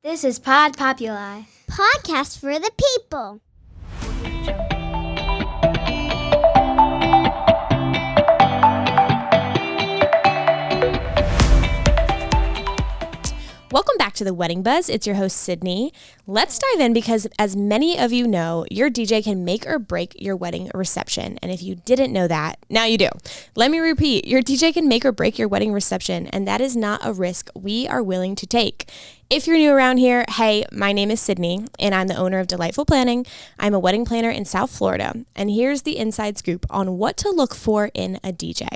This is Pod Populi. Podcast for the people. Welcome back to the Wedding Buzz. It's your host, Sydney. Let's dive in because, as many of you know, your DJ can make or break your wedding reception. And if you didn't know that, now you do. Let me repeat, your DJ can make or break your wedding reception, and that is not a risk we are willing to take. If you're new around here, hey, my name is Sydney, and I'm the owner of Delightful Planning. I'm a wedding planner in South Florida, and here's the inside scoop on what to look for in a DJ.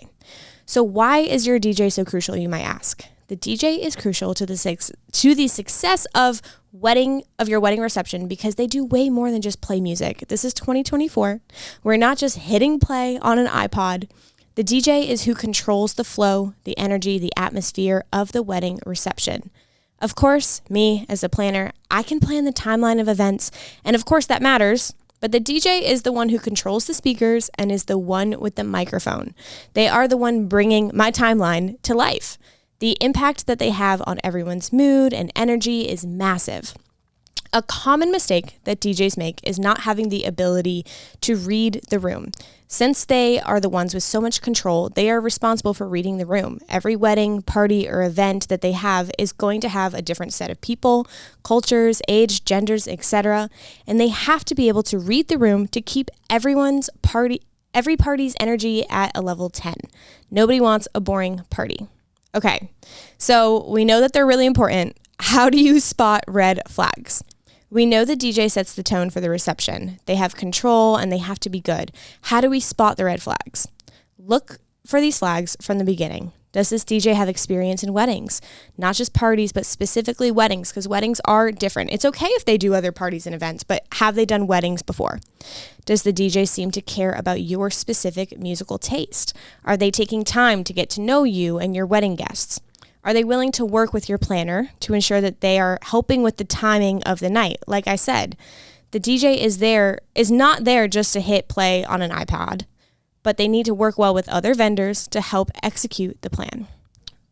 So why is your DJ so crucial, you might ask? The DJ is crucial to the success of your wedding reception because they do way more than just play music. This is 2024. We're not just hitting play on an iPod. The DJ is who controls the flow, the energy, the atmosphere of the wedding reception. Of course, me as a planner, I can plan the timeline of events, and of course that matters. But the DJ is the one who controls the speakers and is the one with the microphone. They are the one bringing my timeline to life. The impact that they have on everyone's mood and energy is massive. A common mistake that DJs make is not having the ability to read the room. Since they are the ones with so much control, they are responsible for reading the room. Every wedding, party, or event that they have is going to have a different set of people, cultures, age, genders, etc. And they have to be able to read the room to keep every party's energy at a level 10. Nobody wants a boring party. Okay, so we know that they're really important. How do you spot red flags? We know the DJ sets the tone for the reception. They have control and they have to be good. How do we spot the red flags? Look for these flags from the beginning. Does this DJ have experience in weddings? Not just parties, but specifically weddings, because weddings are different. It's okay if they do other parties and events, but have they done weddings before? Does the DJ seem to care about your specific musical taste? Are they taking time to get to know you and your wedding guests? Are they willing to work with your planner to ensure that they are helping with the timing of the night? Like I said, the DJ is not there just to hit play on an iPod, but they need to work well with other vendors to help execute the plan.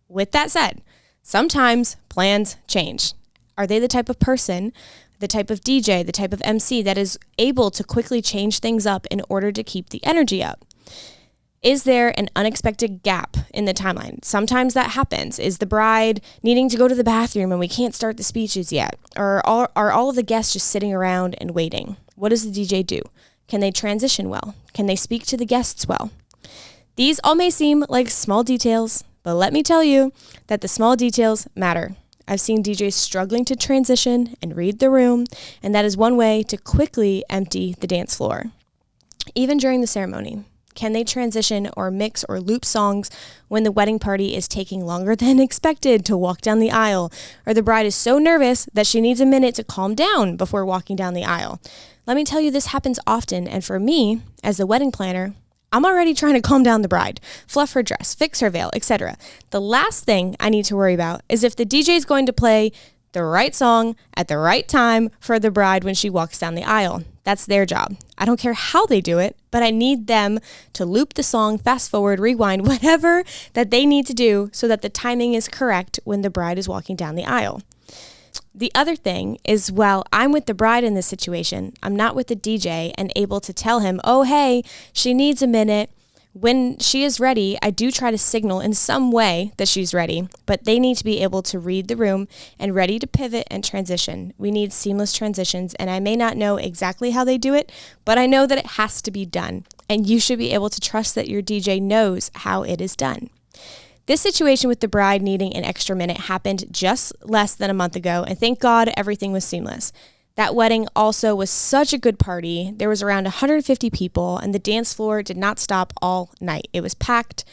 With that said, sometimes plans change. Are they the type of person, the type of DJ, the type of MC that is able to quickly change things up in order to keep the energy up? Is there an unexpected gap in the timeline? Sometimes that happens. Is the bride needing to go to the bathroom and we can't start the speeches yet? Or are all of the guests just sitting around and waiting? What does the DJ do? Can they transition well? Can they speak to the guests well? These all may seem like small details, but let me tell you that the small details matter. I've seen DJs struggling to transition and read the room, and that is one way to quickly empty the dance floor. Even during the ceremony, can they transition or mix or loop songs when the wedding party is taking longer than expected to walk down the aisle, or the bride is so nervous that she needs a minute to calm down before walking down the aisle? Let me tell you, this happens often, and for me, as the wedding planner, I'm already trying to calm down the bride, fluff her dress, fix her veil, etc. The last thing I need to worry about is if the DJ is going to play the right song at the right time for the bride when she walks down the aisle. That's their job. I don't care how they do it, but I need them to loop the song, fast forward, rewind, whatever that they need to do so that the timing is correct when the bride is walking down the aisle. The other thing is, while I'm with the bride in this situation, I'm not with the DJ and able to tell him, oh, hey, she needs a minute. When she is ready, I do try to signal in some way that she's ready, but they need to be able to read the room and ready to pivot and transition. We need seamless transitions, and I may not know exactly how they do it, but I know that it has to be done, and you should be able to trust that your DJ knows how it is done. This situation with the bride needing an extra minute happened just less than a month ago, and thank God everything was seamless. That wedding also was such a good party. There was around 150 people, and the dance floor did not stop all night. It was packed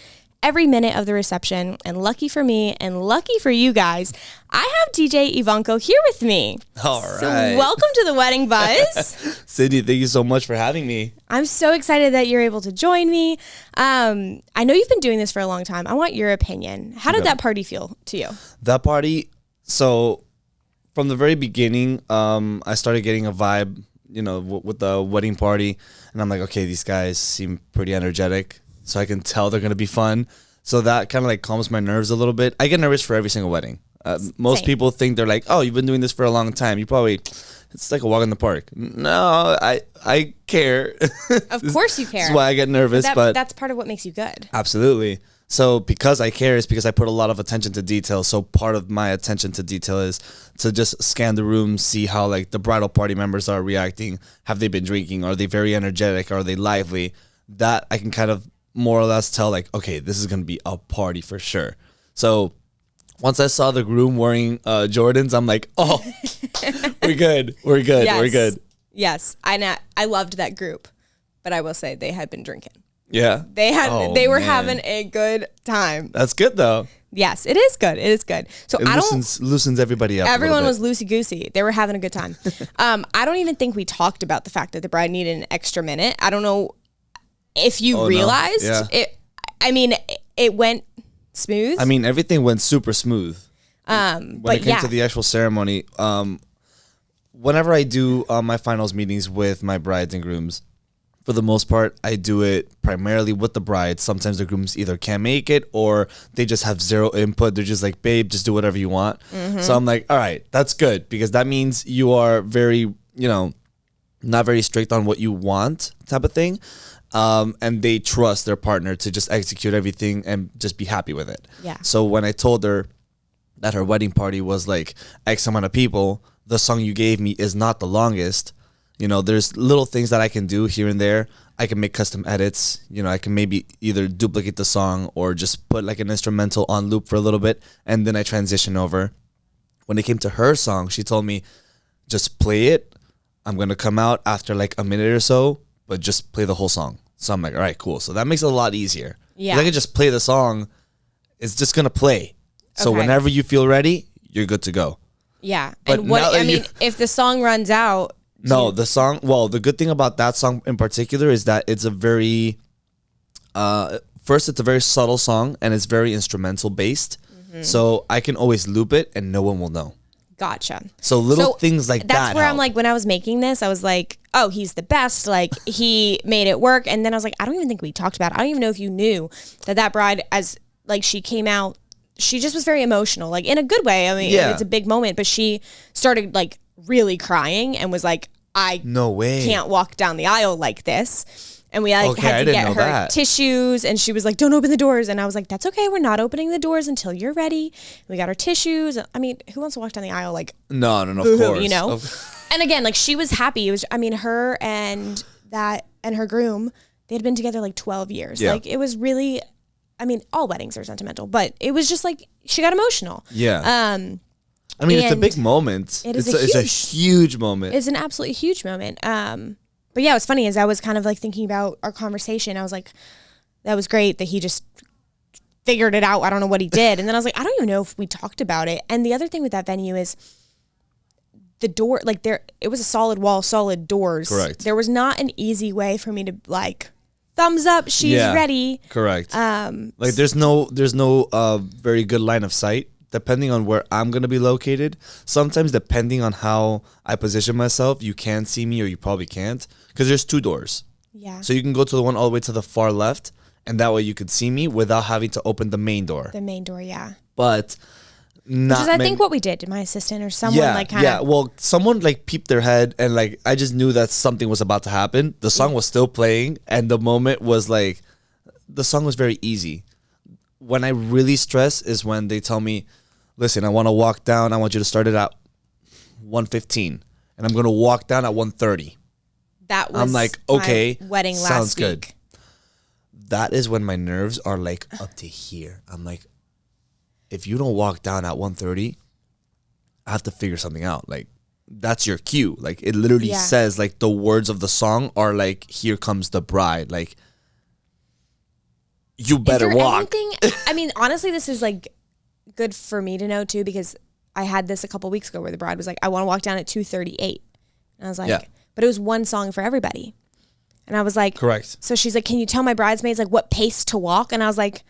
every minute of the reception, and lucky for me and lucky for you guys, I have DJ Ivanco here with me. All right. So welcome to the Wedding Buzz. Sydney, thank you so much for having me. I'm so excited that you're able to join me. I know you've been doing this for a long time. I want your opinion. How did that party feel to you? That party, so from the very beginning, I started getting a vibe, with the wedding party, and I'm like, okay, these guys seem pretty energetic, so I can tell they're going to be fun. So that kind of like calms my nerves a little bit. I get nervous for every single wedding. Most Same. people think they're like, oh, you've been doing this for a long time. You probably, it's like a walk in the park. No, I care. Of course you care. That's why I get nervous, but that's part of what makes you good. absolutely. So because I care is because I put a lot of attention to detail. So part of my attention to detail is to just scan the room, see how like the bridal party members are reacting. Have they been drinking? Are they very energetic? Are they lively? That I can kind of more or less tell like, okay, this is going to be a party for sure. So once I saw the groom wearing Jordans, I'm like, oh, we're good. We're good. Yes. We're good. Yes. I loved that group, but I will say they had been drinking. Yeah. They were having a good time. That's good though. Yes, it is good. It is good. So It loosens everybody up. Everyone was loosey goosey. They were having a good time. I don't even think we talked about the fact that the bride needed an extra minute. I don't know if you realized it. I mean, it went smooth. I mean, everything went super smooth. When it came to the actual ceremony, whenever I do my finals meetings with my brides and grooms, for the most part, I do it primarily with the bride. Sometimes the grooms either can't make it or they just have zero input. They're just like, babe, just do whatever you want. So I'm like, all right, that's good because that means you are very, not very strict on what you want type of thing. And they trust their partner to just execute everything and just be happy with it. Yeah. So when I told her that her wedding party was like X amount of people, the song you gave me is not the longest. There's little things that I can do here and there. I can make custom edits. I can maybe either duplicate the song or just put like an instrumental on loop for a little bit. And then I transition over. When it came to her song, she told me, just play it. I'm going to come out after like a minute or so, but just play the whole song. So I'm like, all right, cool. So that makes it a lot easier. Yeah. I can just play the song. It's just going to play. So Okay. whenever you feel ready, you're good to go. Yeah. But And what now that I mean, if the song runs out, No, the song. Well, the good thing about that song in particular is that it's a very, first, it's a very subtle song and it's very instrumental based. So I can always loop it and no one will know. gotcha. So little things like that. That's where I'm help. like, when I was making this, I was like, oh, he's the best. Like, he made it work. And then I was like, I don't even think we talked about it. I don't even know if you knew that bride, as like she came out, she just was very emotional, like in a good way. I mean, it's a big moment, but she started like really crying and was like, No way. can't walk down the aisle like this. And we Okay, I had to didn't get know her that. tissues, and she was like, don't open the doors. And I was like, that's okay. We're not opening the doors until you're ready. We got her tissues. I mean, who wants to walk down the aisle like, No, of boo-hoo, course. And again, like she was happy. It was, I mean, her and her groom, they had been together like 12 years. Yeah. Like it was really, I mean, all weddings are sentimental, but it was just like, she got emotional. Yeah. I mean, it's a and big moment. It's a huge moment. It's an absolutely huge moment. But yeah, it was funny as I was kind of like thinking about our conversation. I was like, that was great that he just figured it out. I don't know what he did. And then I was like, I don't even know if we talked about it. And the other thing with that venue is the door, like it was a solid wall, solid doors. Correct. There was not an easy way for me to like, thumbs up, she's ready. Correct. Like there's no very good line of sight depending on where I'm going to be located. Sometimes depending on how I position myself, you can see me or you probably can't because there's two doors. Yeah. So you can go to the one all the way to the far left and that way you could see me without having to open the main door. The main door, yeah. But not Which is, I think, what we did. My assistant or someone like kind of. Yeah, well, someone like peeped their head and like I just knew that something was about to happen. The song was still playing and the moment was like, the song was very easy. When I really stress is when they tell me, listen, I want to walk down. I want you to start it at 1:15 and I'm going to walk down at 1:30. That was I'm like, okay, my wedding last sounds week. good. That is when my nerves are like up to here. I'm like, if you don't walk down at 1:30, I have to figure something out. Like, that's your cue. Like, it literally says, like, the words of the song are like, here comes the bride. Like, you better walk. I mean, honestly, this is like good for me to know too, because I had this a couple weeks ago where the bride was like, I want to walk down at 2:38. And I was like, but it was one song for everybody. And I was like, correct. So she's like, can you tell my bridesmaids like what pace to walk? And I was like,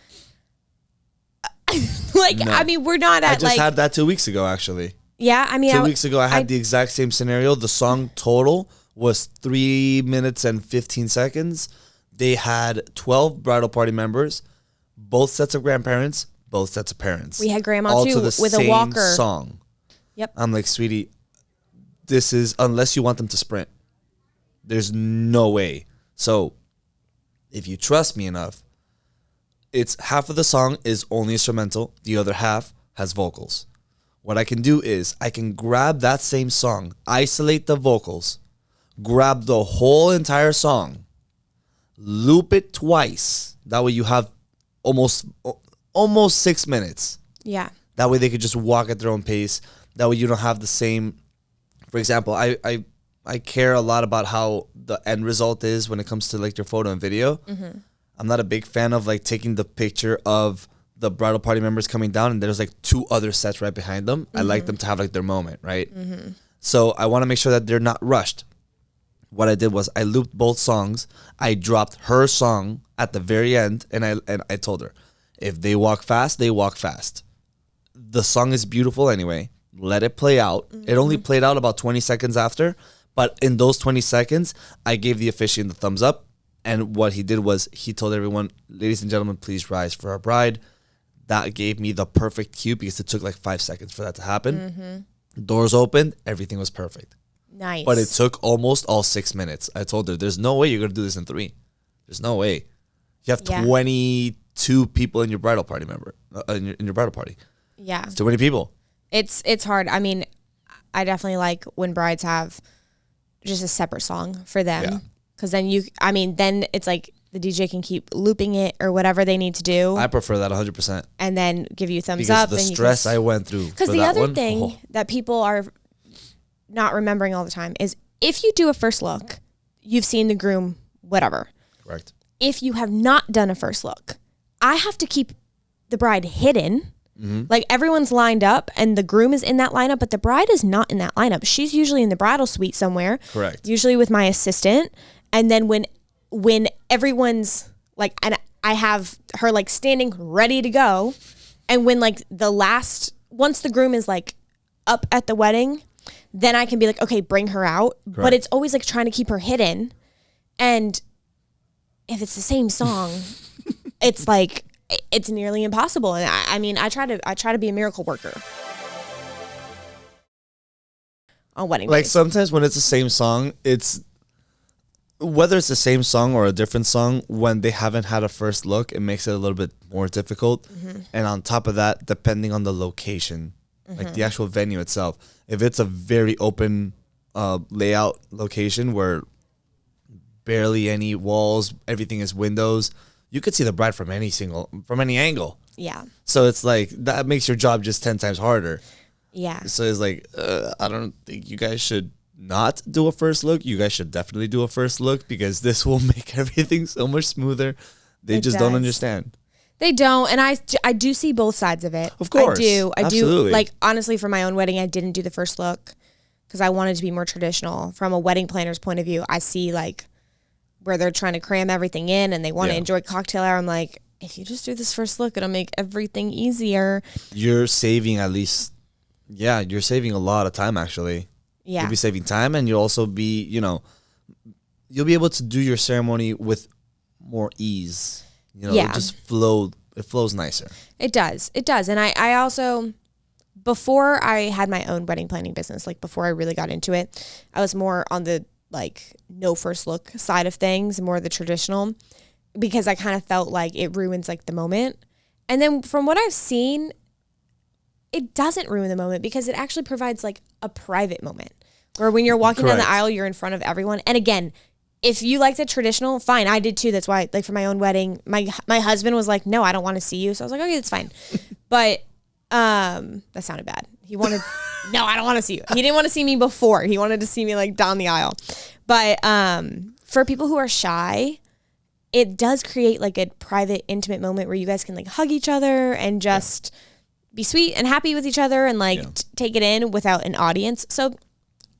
No. I mean, we're not at I just had that 2 weeks ago, actually. Yeah, I mean, 2 weeks ago, I had the exact same scenario. The song total was 3 minutes and 15 seconds. They had 12 bridal party members, both sets of grandparents, both sets of parents. We had grandma all too to the with same a walker song. Yep. I'm like, sweetie, this is, unless you want them to sprint, there's no way. So if you trust me enough, it's half of the song is only instrumental. The other half has vocals. What I can do is I can grab that same song, isolate the vocals, grab the whole entire song, loop it twice. That way you have almost 6 minutes. Yeah. That way they could just walk at their own pace. That way you don't have the same. For example, I care a lot about how the end result is when it comes to like your photo and video. Mm-hmm. I'm not a big fan of like taking the picture of the bridal party members coming down and there's like 2 other sets right behind them. Mm-hmm. I like them to have like their moment, right? Mm-hmm. So I want to make sure that they're not rushed. What I did was I looped both songs. I dropped her song at the very end, and I told her, if they walk fast, they walk fast. The song is beautiful anyway. Let it play out. Mm-hmm. It only played out about 20 seconds after, but in those 20 seconds, I gave the officiant the thumbs up, and what he did was he told everyone, ladies and gentlemen, please rise for our bride. That gave me the perfect cue because it took like 5 seconds for that to happen. Mm-hmm. Doors opened, everything was perfect. Nice. But it took almost all 6 minutes. I told her, there's no way you're going to do this in 3. There's no way. You have 22 people in your bridal party in your bridal party. Yeah. It's too many people. It's hard. I mean, I definitely like when brides have just a separate song for them. Yeah. Because then then it's like the DJ can keep looping it or whatever they need to do. I prefer that 100%. And then give you thumbs because up. Because the stress I went through. Because the other thing that people are not remembering all the time is if you do a first look, you've seen the groom, whatever. Correct. If you have not done a first look, I have to keep the bride hidden. Mm-hmm. Like everyone's lined up and the groom is in that lineup, but the bride is not in that lineup. She's usually in the bridal suite somewhere. Correct. Usually with my assistant. And then when everyone's like, and I have her like standing ready to go. And when like once the groom is like up at the wedding, then I can be like, okay, bring her out. Correct. But it's always like trying to keep her hidden. And if it's the same song, it's like, it's nearly impossible. And I try to be a miracle worker on wedding days. Like sometimes when it's the same song, whether it's the same song or a different song, when they haven't had a first look, it makes it a little bit more difficult. Mm-hmm. And on top of that, depending on the location, mm-hmm. like the actual venue itself, if it's a very open layout location where barely any walls, everything is windows, you could see the bride from any angle. Yeah. So it's like, that makes your job just 10 times harder. Yeah. So it's like, I don't think you guys should not do a first look. You guys should definitely do a first look because this will make everything so much smoother. They just don't understand. They don't. And I do see both sides of it. Of course. I do. Absolutely. Like, honestly, for my own wedding, I didn't do the first look because I wanted to be more traditional. From a wedding planner's point of view, I see like where they're trying to cram everything in and they want to enjoy cocktail hour. I'm like, if you just do this first look, it'll make everything easier. You're saving you're saving a lot of time actually. Yeah. You'll be saving time and you'll also be, you'll be able to do your ceremony with more ease. It just flows nicer. It does. And I also, before I had my own wedding planning business, like before I really got into it, I was more on the like no first look side of things, more the traditional, because I kind of felt like it ruins like the moment. And then from what I've seen, it doesn't ruin the moment because it actually provides like a private moment where when you're walking down the aisle, you're in front of everyone. And again, if you like the traditional, fine. I did too. That's why, like for my own wedding, my husband was like, no, I don't want to see you. So I was like, okay, that's fine. But that sounded bad. He wanted, no, I don't want to see you. He didn't want to see me before. He wanted to see me like down the aisle. But for people who are shy, it does create like a private, intimate moment where you guys can like hug each other and just be sweet and happy with each other and like take it in without an audience. So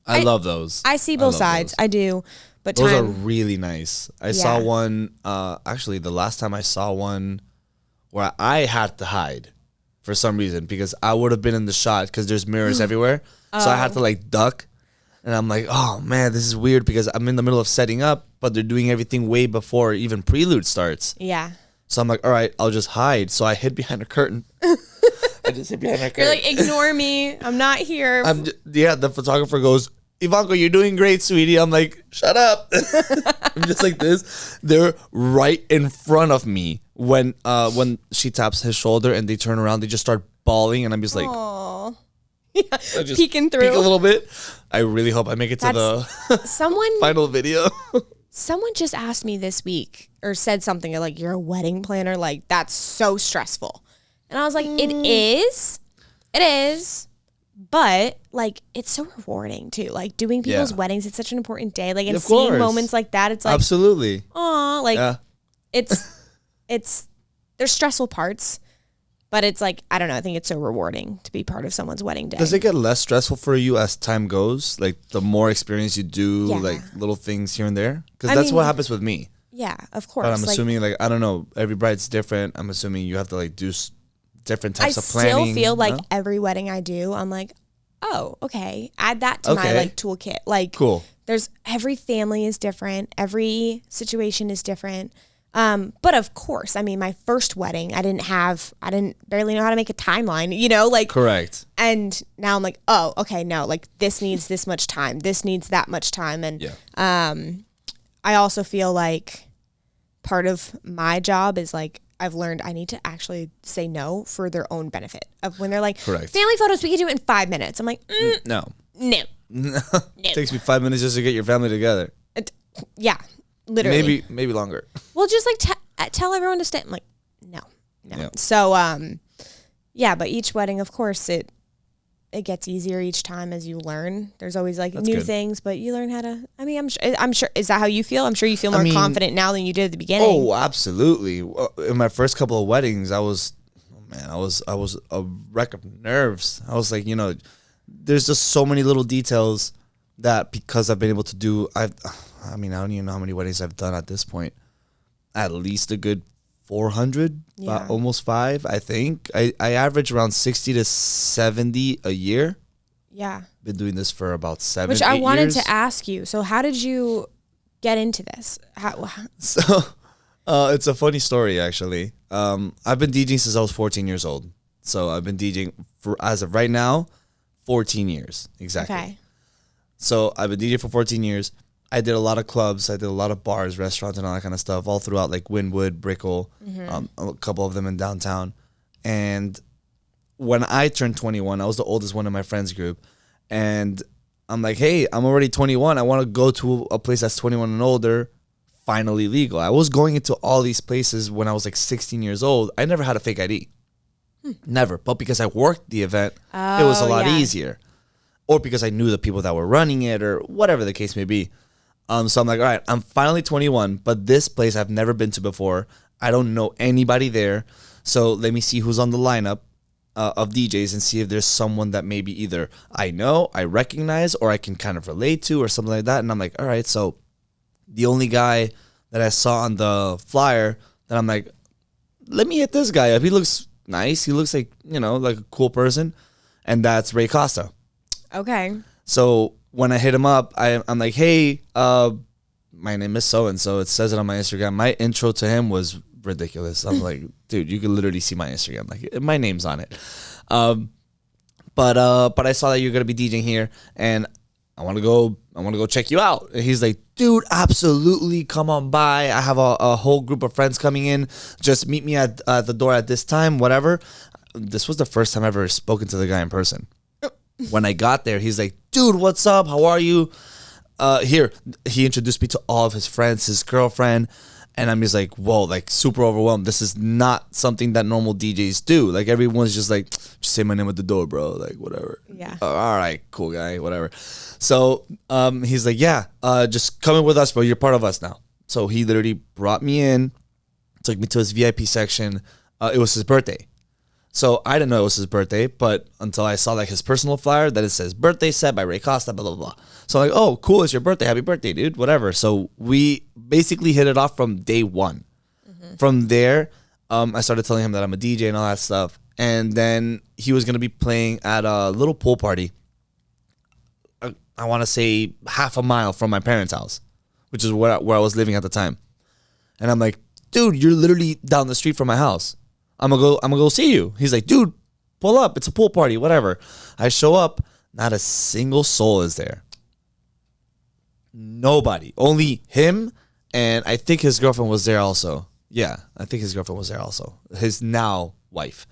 I love those. I see both sides. Those. I do. But those are really nice. I saw one, actually the last time I saw one where I had to hide for some reason because I would have been in the shot because there's mirrors everywhere. So I had to like duck. And I'm like, oh man, this is weird because I'm in the middle of setting up, but they're doing everything way before even prelude starts. Yeah. So I'm like, all right, I'll just hide. So I hid behind a curtain. I just hid behind a curtain. You're like, ignore me. I'm not here. The photographer goes, Ivanco, you're doing great, sweetie. I'm like, shut up. I'm just like this. They're right in front of me when she taps his shoulder and they turn around. They just start bawling, and I'm just like, aww. Yeah, I just peeking through peek a little bit. I really hope I make it to the final video. Someone just asked me this week or said something like, you're a wedding planner. Like, that's so stressful. And I was like, it is. But like, it's so rewarding too. Like doing people's weddings. It's such an important day. Like, and seeing moments like that, it's like, absolutely. Aw, like it's there's stressful parts, but it's like, I don't know. I think it's so rewarding to be part of someone's wedding day. Does it get less stressful for you as time goes? Like the more experience you do, like little things here and there? Because that's what happens with me. Yeah, of course. But I'm assuming like, I don't know, every bride's different. I'm assuming you have to like do different types of planning. I still feel like every wedding I do, I'm like, oh, okay. Add that to my like toolkit. Like, cool. Every family is different. Every situation is different. But of course, I mean, my first wedding, I didn't barely know how to make a timeline, you know, like. Correct. And now I'm like, oh, okay, no, like this needs this much time. This needs that much time. And I also feel like part of my job is like, I've learned I need to actually say no for their own benefit. Of when they're like, family photos, we can do it in 5 minutes. I'm like, no. It takes me 5 minutes just to get your family together. Yeah, literally. Maybe longer. Well, just like tell everyone to stay. I'm like, no. Yeah. So, but each wedding, of course, it gets easier each time as you learn. There's always like new things, but you learn how to. I mean, I'm sure. Is that how you feel? I'm sure you feel more confident now than you did at the beginning. Oh, absolutely. In my first couple of weddings, I was a wreck of nerves. I was like, there's just so many little details that because I've been able to do. I don't even know how many weddings I've done at this point. At least a good 400, almost 5, I think. I average around 60 to 70 a year. Yeah. Been doing this for about 7 years. Which I wanted to ask you. So how did you get into this? So it's a funny story, actually. I've been DJing since I was 14 years old. So I've been DJing for, as of right now, 14 years. Exactly. Okay. So I've been DJing for 14 years. I did a lot of clubs. I did a lot of bars, restaurants, and all that kind of stuff all throughout, like Wynwood, Brickell, a couple of them in downtown. And when I turned 21, I was the oldest one in my friends group. And I'm like, hey, I'm already 21. I want to go to a place that's 21 and older, finally legal. I was going into all these places when I was like 16 years old. I never had a fake ID. Never. But because I worked the event, it was a lot easier. Or because I knew the people that were running it or whatever the case may be. So I'm like, all right, I'm finally 21, but this place I've never been to before. I don't know anybody there. So let me see who's on the lineup of DJs and see if there's someone that maybe either I know, I recognize, or I can kind of relate to or something like that. And I'm like, all right, so the only guy that I saw on the flyer that I'm like, let me hit this guy up. He looks nice. He looks like, like a cool person. And that's Ray Costa. Okay. So when I hit him up, I'm like, hey, my name is so-and-so. It says it on my Instagram. My intro to him was ridiculous. I'm like, dude, you can literally see my Instagram. Like, my name's on it. But I saw that you're going to be DJing here, and I want to go check you out. And he's like, dude, absolutely, come on by. I have a whole group of friends coming in. Just meet me at the door at this time, whatever. This was the first time I've ever spoken to the guy in person. When I got there, he's like, dude, what's up? How are you? Here, he introduced me to all of his friends, his girlfriend. And I'm just like, whoa, like super overwhelmed. This is not something that normal DJs do. Like everyone's just like, just say my name at the door, bro. Like whatever. Yeah. All right, cool guy, whatever. So he's like, yeah, just come in with us, bro. You're part of us now. So he literally brought me in, took me to his VIP section. It was his birthday. So I didn't know it was his birthday, but until I saw like his personal flyer that it says birthday set by Ray Costa, blah, blah, blah. So I'm like, oh, cool. It's your birthday. Happy birthday, dude. Whatever. So we basically hit it off from day one. From there, I started telling him that I'm a DJ and all that stuff. And then he was going to be playing at a little pool party. I want to say half a mile from my parents' house, which is where I was living at the time. And I'm like, dude, you're literally down the street from my house. I'm gonna go see you. He's like, dude, pull up. It's a pool party, whatever. I show up. Not a single soul is there. Nobody. Only him, and I think his girlfriend was there also. Yeah, I think his girlfriend was there also. His now wife.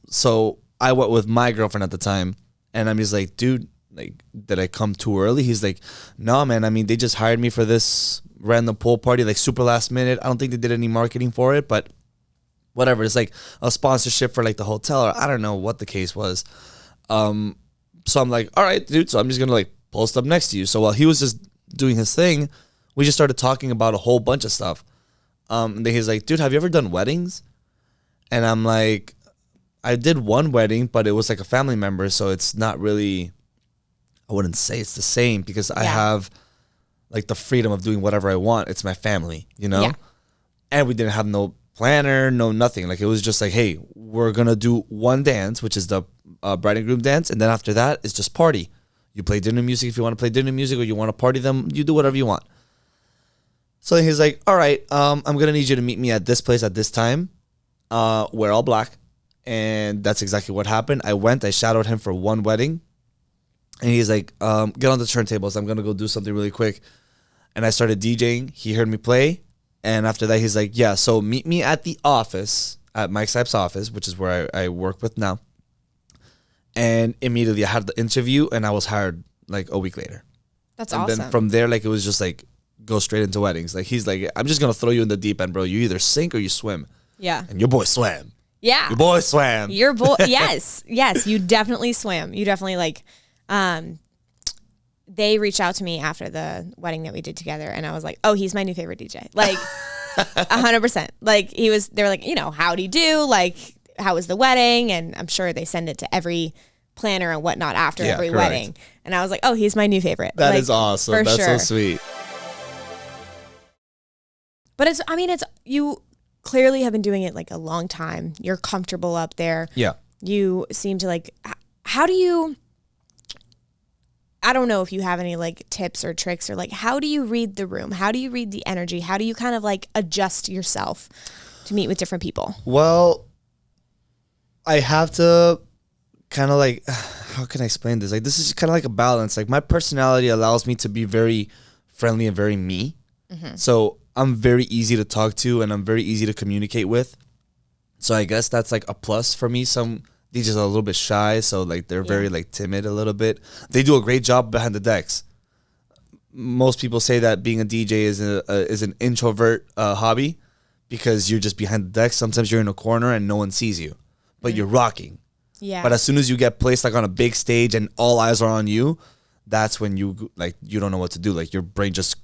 So I went with my girlfriend at the time, and I'm just like, dude, like, did I come too early? He's like, no, man. I mean, they just hired me for this random pool party, like super last minute. I don't think they did any marketing for it, but whatever. It's like a sponsorship for like the hotel, or I don't know what the case was. So I'm like, all right, dude. So I'm just gonna like post up next to you. So while he was just doing his thing, we just started talking about a whole bunch of stuff. And then he's like, dude, have you ever done weddings? And I'm like, I did one wedding, but it was like a family member, so it's not really, I wouldn't say it's the same because I have like the freedom of doing whatever I want. It's my family, you know? Yeah. And we didn't have no planner, no nothing. Like it was just like, hey, we're gonna do one dance, which is the bride and groom dance, and then after that it's just party. You play dinner music if you want to play dinner music, or you want to party them, you do whatever you want. So he's like, all right, I'm gonna need you to meet me at this place at this time. Wear all black. And that's exactly what happened. I went, I shadowed him for one wedding, and he's like, get on the turntables, I'm gonna go do something really quick. And I started DJing. He heard me play, and after that he's like, yeah, so meet me at the office, at Mike Stipe's office, which is where I work with now. And immediately I had the interview, and I was hired like a week later. That's awesome. And then from there, like, it was just like, go straight into weddings. Like, he's like, I'm just going to throw you in the deep end, bro. You either sink or you swim. Yeah. And your boy swam. Yeah. Your boy swam. Your boy, yes. Yes, you definitely swam. You definitely, like, they reached out to me after the wedding that we did together, and I was like, oh, he's my new favorite DJ. Like, 100%. Like, they were like, you know, how'd he do? Like, how was the wedding? And I'm sure they send it to every planner and whatnot after every correct. Wedding. And I was like, oh, he's my new favorite. That like, is awesome. That's so sweet. But you clearly have been doing it like a long time. You're comfortable up there. Yeah. You seem to like, how do you, I don't know if you have any like tips or tricks, or like, how do you read the room? How do you read the energy? How do you kind of like adjust yourself to meet with different people? Well, I have to kind of like, how can I explain this? Like, this is kind of like a balance. Like, my personality allows me to be very friendly and very me. Mm-hmm. So I'm very easy to talk to, and I'm very easy to communicate with. So I guess that's like a plus for me. Some DJs are a little bit shy, so like they're very like timid a little bit. They do a great job behind the decks. Most people say that being a DJ is an introvert hobby because you're just behind the decks. Sometimes you're in a corner and no one sees you, but you're rocking. Yeah. But as soon as you get placed like on a big stage and all eyes are on you, that's when you don't know what to do. Like, your brain just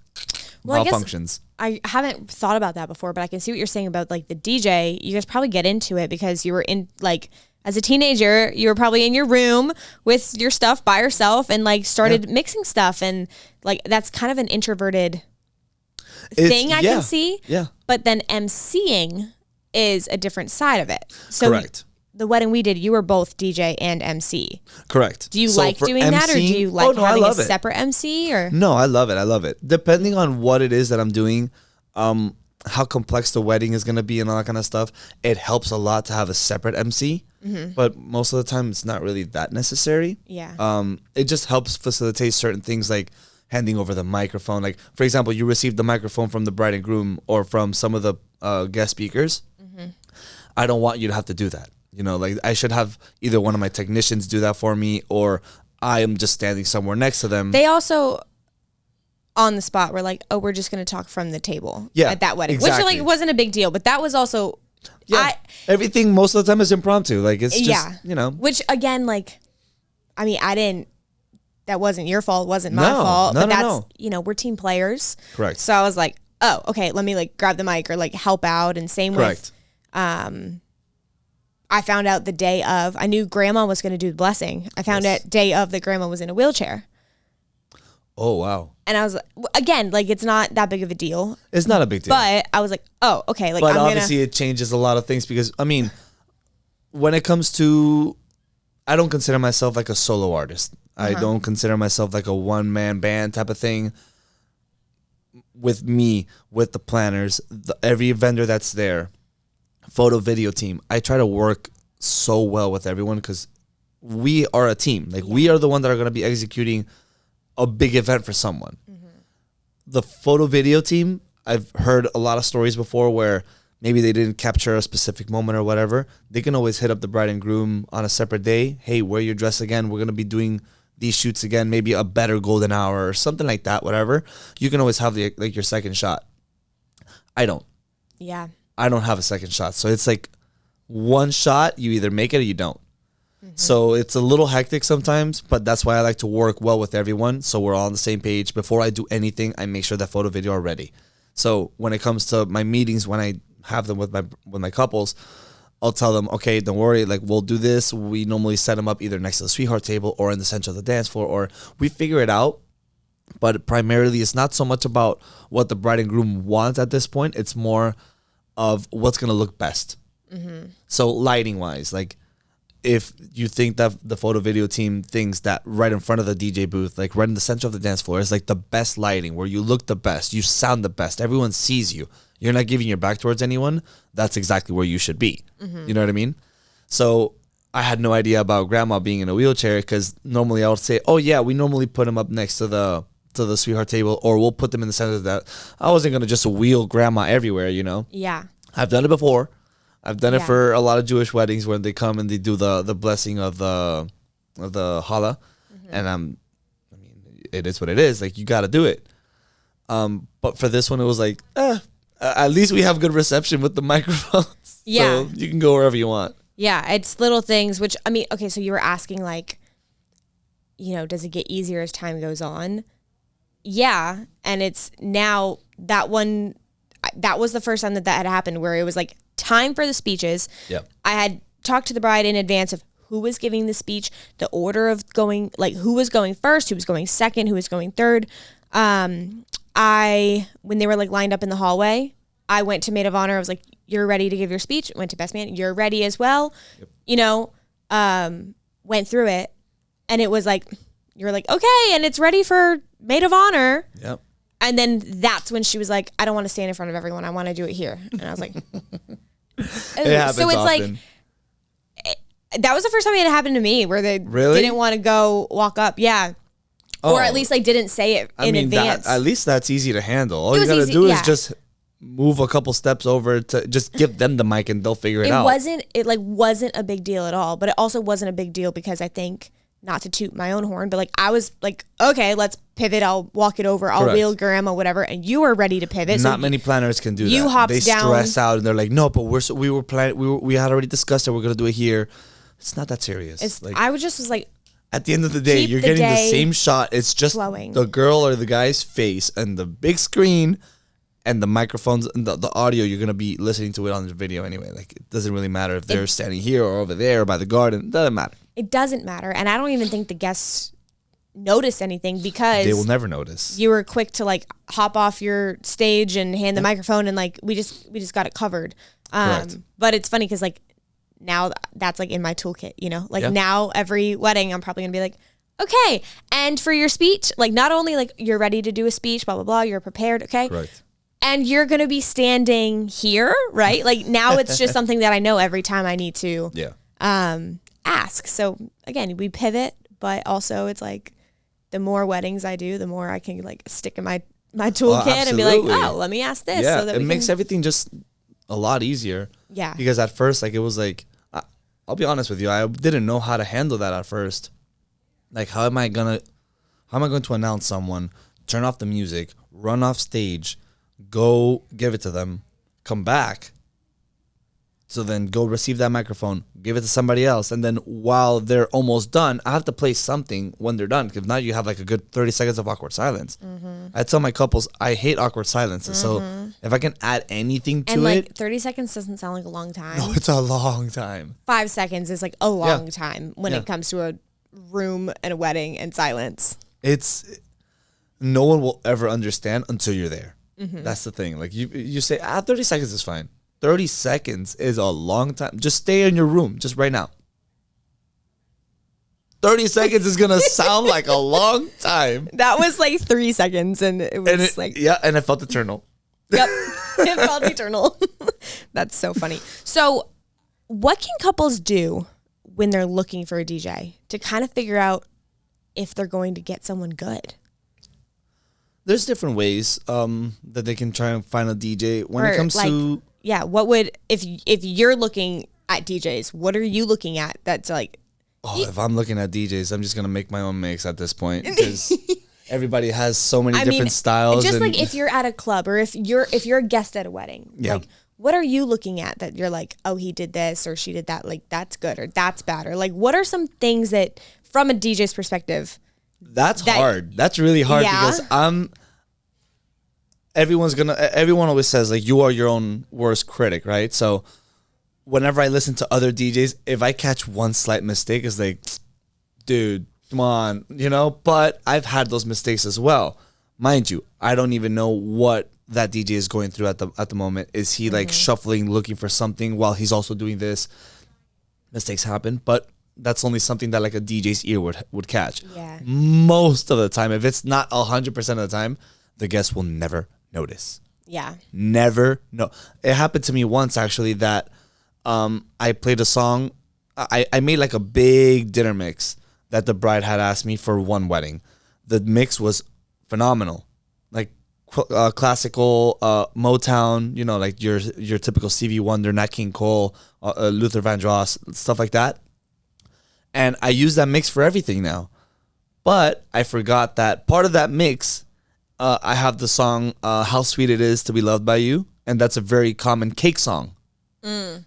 malfunctions. I haven't thought about that before, but I can see what you're saying about like the DJ. You guys probably get into it because you were in like, as a teenager, you were probably in your room with your stuff by yourself and like started mixing stuff, and like that's kind of an introverted thing I can see. Yeah. But then MCing is a different side of it. So correct. The wedding we did, you were both DJ and MC. Correct. Do you like doing that, or do you like having a separate MC? Or no, I love it. I love it. Depending on what it is that I'm doing, how complex the wedding is going to be and all that kind of stuff, it helps a lot to have a separate MC. Mm-hmm. But most of the time, it's not really that necessary. Yeah. It just helps facilitate certain things, like handing over the microphone. Like, for example, you received the microphone from the bride and groom or from some of the guest speakers. Mm-hmm. I don't want you to have to do that. You know, like, I should have either one of my technicians do that for me, or I am just standing somewhere next to them. They also, on the spot, were like, oh, we're just going to talk from the table at that wedding. Exactly. Which, like, wasn't a big deal, but that was also... Yeah, everything most of the time is impromptu. Like, it's just, you know. Which, again, like, I mean, that wasn't your fault, wasn't my fault. But that's, you know, we're team players. Correct. So I was like, oh, okay, let me, like, grab the mic or, like, help out. And same with... I found out the day of, I knew grandma was going to do the blessing. I found out day of that grandma was in a wheelchair. Oh, wow. And I was like, again, like, it's not that big of a deal. It's not a big deal. But I was like, oh, okay. Like, but obviously it changes a lot of things because, I mean, when it comes to, I don't consider myself like a solo artist. I don't consider myself like a one-man band type of thing. with me, with the planners, every vendor that's there, photo video team, I try to work so well with everyone because we are a team. Like we are the one that are going to be executing a big event for someone. The photo video team, I've heard a lot of stories before where maybe they didn't capture a specific moment or whatever. They can always hit up the bride and groom on a separate day. Hey, wear your dress again. We're going to be doing these shoots again, maybe a better golden hour or something like that, whatever. You can always have your second shot. I don't. Yeah. I don't have a second shot. So it's like one shot, you either make it or you don't. So it's a little hectic sometimes, but that's why I like to work well with everyone so we're all on the same page. Before I do anything, I make sure that photo video are ready. So when it comes to my meetings, when I have them with my couples, I'll tell them, okay, don't worry, like we'll do this. We normally set them up either next to the sweetheart table or in the center of the dance floor, or we figure it out. But primarily, it's not so much about what the bride and groom want at this point. It's more of what's going to look best. So lighting wise, like if you think that the photo video team thinks that right in front of the DJ booth, like right in the center of the dance floor, is like the best lighting where you look the best, you sound the best, everyone sees you. You're not giving your back towards anyone. That's exactly where you should be. You know what I mean? So I had no idea about grandma being in a wheelchair because normally I would say, oh yeah, we normally put them up next to the sweetheart table, or we'll put them in the center of that. I wasn't going to just wheel grandma everywhere, you know? Yeah. I've done it before. I've done it for a lot of Jewish weddings when they come and they do the blessing of the challah. And I mean, it is what it is. Like, you got to do it. But for this one, it was like, at least we have good reception with the microphones. Yeah. So you can go wherever you want. Yeah, it's little things, which, I mean, okay, so you were asking, like, you know, does it get easier as time goes on? Yeah, and it's now that was the first time that had happened, where it was, like, time for the speeches. Yep. I had talked to the bride in advance of who was giving the speech, the order of going, like, who was going first, who was going second, who was going third. When they were like lined up in the hallway, I went to maid of honor. I was like, you're ready to give your speech. Went to best man. You're ready as well. Yep. You know, went through it, and it was like, you're like, okay. And it's ready for maid of honor. Yep. And then that's when she was like, I don't want to stand in front of everyone. I want to do it here. And I was like, so it's often. Like, that was the first time it had happened to me where they didn't want to go walk up. Yeah. Or at least, like, didn't say it in advance. At least that's easy to handle. All you got to do is just move a couple steps over to just give them the mic and they'll figure it out. It wasn't a big deal at all, but it also wasn't a big deal because I think, not to toot my own horn, but like I was like, okay, let's pivot. I'll walk it over. I'll wheel grandma, whatever. And you were ready to pivot. Not many planners can do that. You hopped down. They stress out and they're like, no, but we had already discussed it. We're going to do it here. It's not that serious. I was like, at the end of the day, you're getting the same shot. It's just flowing. The girl or the guy's face and the big screen and the microphones and the audio. You're going to be listening to it on the video anyway. Like, it doesn't really matter if they're standing here or over there or by the garden. It doesn't matter. It doesn't matter. And I don't even think the guests notice anything because they will never notice. You were quick to like hop off your stage and hand the microphone, and like we just got it covered. But it's funny because like now that's like in my toolkit, you know, like now every wedding I'm probably gonna be like, okay, and for your speech, like not only like you're ready to do a speech, blah blah blah, you're prepared, okay, correct, and you're gonna be standing here, right? Like now it's just something that I know every time I need to ask. So again, we pivot, but also it's like the more weddings I do, the more I can like stick in my toolkit and be like, oh, let me ask this. Yeah, so that it makes everything just a lot easier. Yeah. Because at first, like, it was like, I'll be honest with you, I didn't know how to handle that at first. Like, how am I going to announce someone, turn off the music, run off stage, go give it to them, come back, so then go receive that microphone, give it to somebody else, and then while they're almost done, I have to play something when they're done, because now you have like a good 30 seconds of awkward silence. I tell my couples, I hate awkward silences, so if I can add anything to like 30 seconds doesn't sound like a long time. No, it's a long time. 5 seconds is like a long time when it comes to a room and a wedding and silence. No one will ever understand until you're there. That's the thing. Like you say, 30 seconds is fine. 30 seconds is a long time. Just stay in your room, just right now. 30 seconds is going to sound like a long time. That was like 3 seconds, and it was and it felt eternal. Yep. It felt eternal. That's so funny. So what can couples do when they're looking for a DJ to kind of figure out if they're going to get someone good? There's different ways that they can try and find a DJ. When it comes to... Yeah, what would... If you're looking at DJs, what are you looking at that's like... Oh, if I'm looking at DJs, I'm just going to make my own mix at this point because everybody has so many different styles. Just like if you're at a club or if you're a guest at a wedding, like what are you looking at that you're like, oh, he did this or she did that, like that's good or that's bad, or like what are some things that from a DJ's perspective? That's hard. That's really hard because everyone always says like you are your own worst critic, right? So whenever I listen to other DJs, if I catch one slight mistake, it's like, dude, come on, But I've had those mistakes as well. Mind you, I don't even know what that DJ is going through at the moment. Is he like shuffling, looking for something while he's also doing this? Mistakes happen, but that's only something that like a DJ's ear would catch. Yeah. Most of the time, if it's not 100% of the time, the guest will never notice. Yeah. Never. No. It happened to me once actually that I played a song. I made like a big dinner mix that the bride had asked me for one wedding. The mix was phenomenal, like classical Motown, like your typical Stevie Wonder, Nat King Cole, Luther Vandross, stuff like that. And I use that mix for everything now. But I forgot that part of that mix, I have the song How Sweet It Is to Be Loved by You, and that's a very common cake song.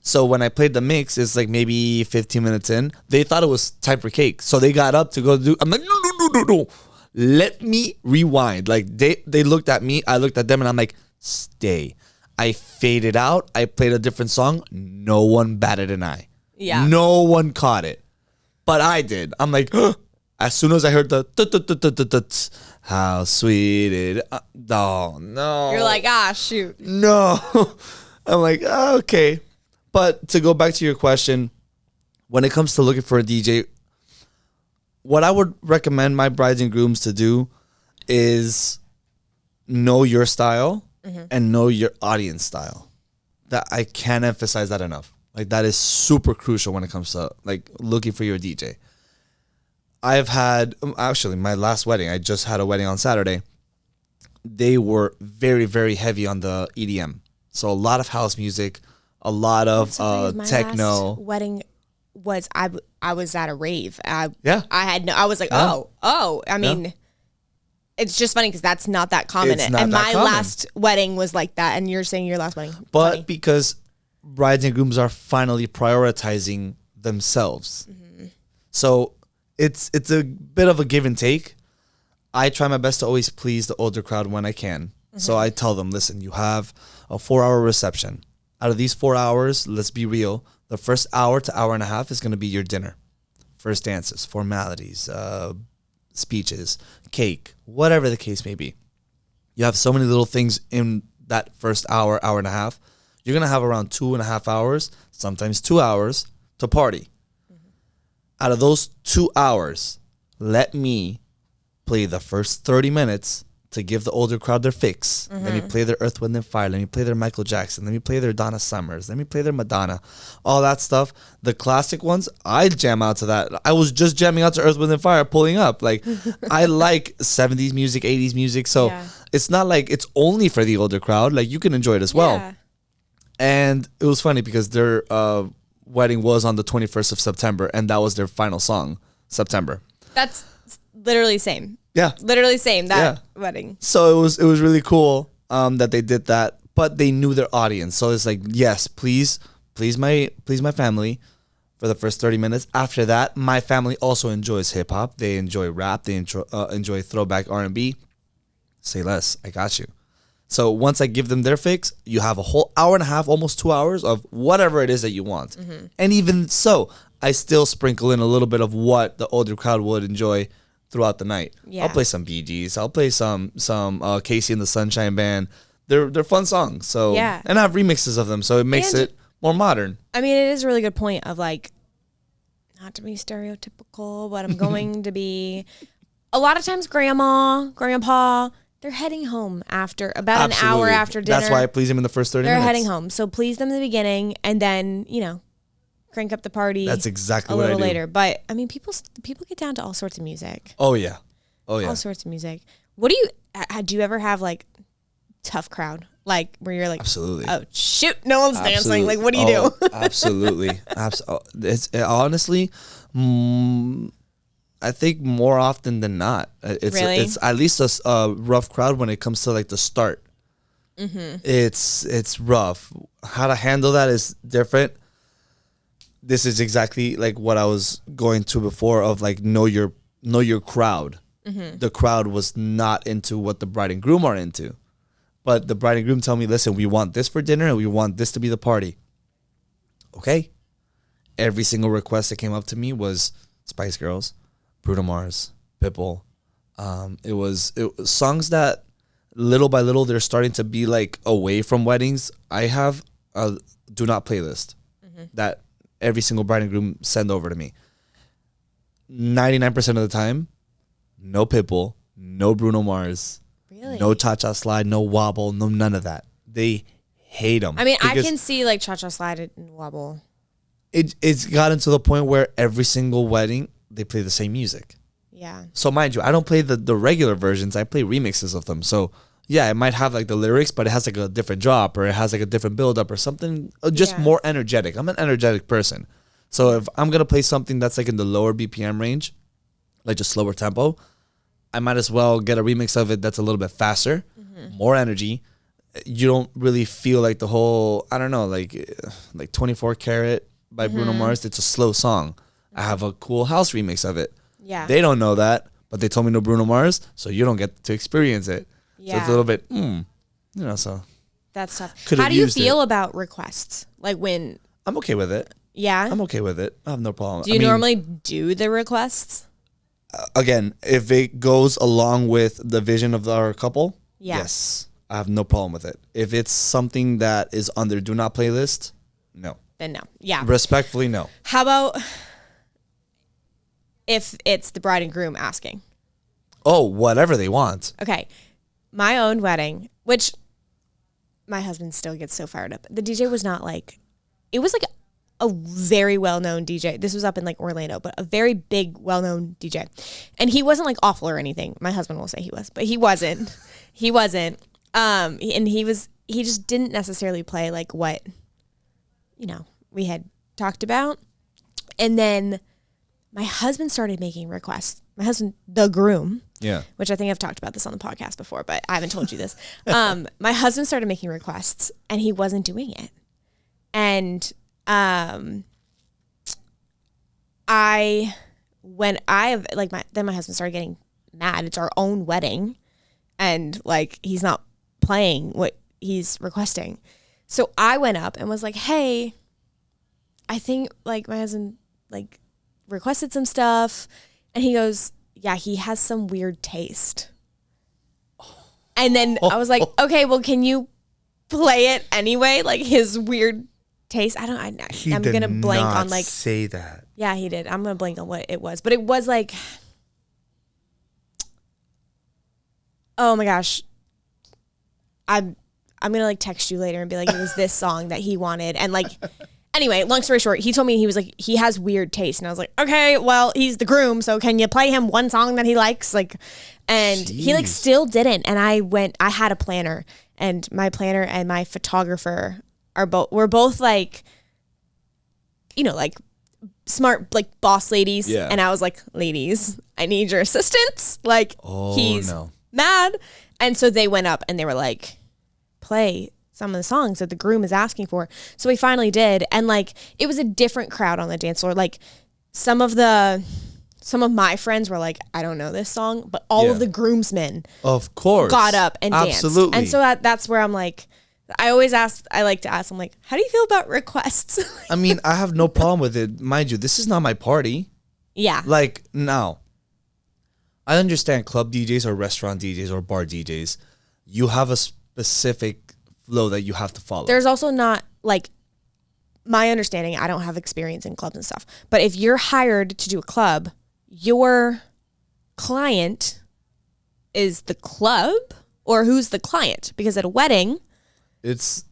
So when I played the mix, it's like maybe 15 minutes in, they thought it was time for cake. So they got up to go do, I'm like, no. Let me rewind. Like they looked at me, I looked at them, and I'm like, stay. I faded out. I played a different song. No one batted an eye. Yeah. No one caught it. But I did. I'm like, as soon as I heard the how sweet it. Oh, no. You're like, shoot. No. I'm like, okay. But to go back to your question, when it comes to looking for a DJ, what I would recommend my brides and grooms to do is know your style and know your audience style. That I can't emphasize that enough. Like that is super crucial when it comes to like looking for your DJ. I've had actually my last wedding. I just had a wedding on Saturday. They were very, very heavy on the EDM. So a lot of house music, a lot of techno. Last wedding was I was at a rave. I was like, I mean, it's just funny because that's not that common. And my last wedding was like that. And you're saying your last wedding. But funny. Because brides and grooms are finally prioritizing themselves. So it's a bit of a give and take. I try my best to always please the older crowd when I can. So I tell them, listen, you have a 4-hour reception. Out of these 4 hours, let's be real, the first hour to hour and a half is going to be your dinner. First dances, formalities, speeches, cake, whatever the case may be. You have so many little things in that first hour, hour and a half. You're going to have around 2.5 hours, sometimes 2 hours to party. Out of those 2 hours, let me play the first 30 minutes to give the older crowd their fix. Let me play their Earth, Wind, and Fire. Let me play their Michael Jackson. Let me play their Donna Summers. Let me play their Madonna. All that stuff. The classic ones, I jam out to that. I was just jamming out to Earth, Wind, and Fire, pulling up. Like, I like 70s music, 80s music. So it's not like it's only for the older crowd. Like, you can enjoy it as well. Yeah. And it was funny because their wedding was on the 21st of September, and that was their final song, September. That's literally same. Yeah. Literally same, that wedding. So it was really cool that they did that, but they knew their audience. So it's like, yes, please my family for the first 30 minutes. After that, my family also enjoys hip hop. They enjoy rap. They enjoy throwback R&B. Say less. I got you. So once I give them their fix, you have a whole hour and a half, almost 2 hours of whatever it is that you want. And even so, I still sprinkle in a little bit of what the older crowd would enjoy throughout the night. Yeah. I'll play some Bee Gees. I'll play some Casey and the Sunshine Band. They're fun songs. So and I have remixes of them, so it makes it more modern. I mean, it is a really good point of like, not to be stereotypical, but I'm going to be a lot of times grandma, grandpa, they're heading home after about an hour after dinner. That's why I please them in the first 30 minutes. They're heading home. So please them in the beginning and then, crank up the party. That's exactly a what I do. little later. But I mean, people get down to all sorts of music. Oh yeah. All sorts of music. What do you ever have like tough crowd? Like where you're like, absolutely. Oh shoot, no one's dancing. Like what do you do? Absolutely. It's honestly, I think more often than not, it's at least a rough crowd when it comes to like the start. Mm-hmm. It's rough. How to handle that is different. This is exactly like what I was going to before of like know your crowd. Mm-hmm. The crowd was not into what the bride and groom are into. But the bride and groom tell me, listen, we want this for dinner and we want this to be the party. Okay. Every single request that came up to me was Spice Girls, Bruno Mars, Pitbull. It was songs that little by little they're starting to be like away from weddings. I have a do not playlist that every single bride and groom send over to me. 99% of the time, no Pitbull, no Bruno Mars. Really? No cha-cha slide, no wobble, no none of that. They hate them. I mean, I can see like cha-cha slide and wobble. It's gotten to the point where every single wedding, they play the same music. Yeah. So mind you, I don't play the regular versions. I play remixes of them. So yeah, it might have like the lyrics, but it has like a different drop or it has like a different build-up or something just more energetic. I'm an energetic person. So if I'm going to play something that's like in the lower BPM range, like just slower tempo, I might as well get a remix of it that's a little bit faster, more energy. You don't really feel like the whole, I don't know, like 24 Karat by Bruno Mars. It's a slow song. I have a cool house remix of it. Yeah. They don't know that, but they told me no Bruno Mars, so you don't get to experience it. Yeah. So it's a little bit, so. That's tough. How do you feel about requests? Like when... I'm okay with it. Yeah? I'm okay with it. I have no problem. Do you normally do the requests? Again, if it goes along with the vision of our couple, yes, I have no problem with it. If it's something that is on their do not playlist, no. Then no. Yeah. Respectfully, no. How about if it's the bride and groom asking? Oh, whatever they want. Okay. My own wedding, which my husband still gets so fired up. The DJ was not like, it was like a very well-known DJ. This was up in like Orlando, but a very big, well-known DJ. And he wasn't like awful or anything. My husband will say he was, but he wasn't. He wasn't. And he just didn't necessarily play like what, we had talked about. And then my husband started making requests. My husband, the groom. Yeah. Which I think I've talked about this on the podcast before, but I haven't told you this. My husband started making requests and he wasn't doing it. And then my husband started getting mad. It's our own wedding and like he's not playing what he's requesting. So I went up and was like, hey, I think like my husband like requested some stuff. And he goes, yeah, he has some weird taste. And then I was like, okay, well, can you play it anyway? Like his weird taste. I'm going to blank on like. Say that. Yeah, he did. I'm going to blank on what it was. But it was like, oh my gosh. I'm going to like text you later and be like, it was this song that he wanted. And like, anyway, long story short, he told me he was like, he has weird taste. And I was like, okay, well, he's the groom. So can you play him one song that he likes? Like, and he like still didn't. And I had a planner and my planner and my photographer we're both like, like smart, like boss ladies. Yeah. And I was like, ladies, I need your assistance. Like he's mad. And so they went up and they were like, play some of the songs that the groom is asking for. So we finally did. And like, it was a different crowd on the dance floor. Like some of my friends were like, I don't know this song, but all of the groomsmen of course got up and danced. Absolutely. And so that's where I'm like, I like to ask, I'm like, how do you feel about requests? I mean, I have no problem with it. Mind you, this is not my party. Yeah. Like, no. I understand club DJs or restaurant DJs or bar DJs. You have a specific flow that you have to follow. There's also not like my understanding, I don't have experience in clubs and stuff, but if you're hired to do a club, your client is the club, or who's the client? Because at a wedding, it's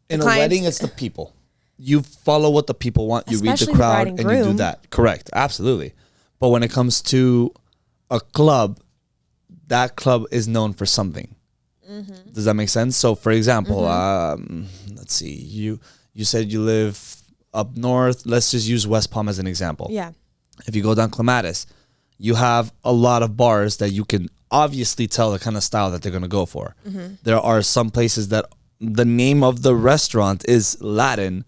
a wedding, it's the people. You follow what the people want. You read the crowd and you do that. Correct. Absolutely. But when it comes to a club, that club is known for something. Mm-hmm. Does that make sense? So, for example, let's see. You said you live up north. Let's just use West Palm as an example. Yeah. If you go down Clematis, you have a lot of bars that you can obviously tell the kind of style that they're going to go for. Mm-hmm. There are some places that the name of the restaurant is Latin.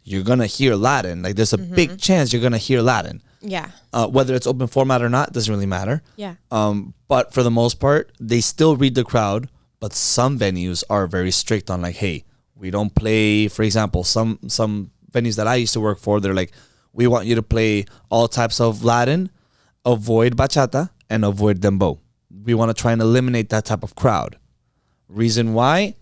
You're going to hear Latin. Like, there's a big chance you're going to hear Latin. Yeah. Whether it's open format or not, doesn't really matter. Yeah. But for the most part, they still read the crowd. But some venues are very strict on like, hey, we don't play. For example, some venues that I used to work for, they're like, we want you to play all types of Latin, avoid bachata, and avoid dembow. We want to try and eliminate that type of crowd. Reason why?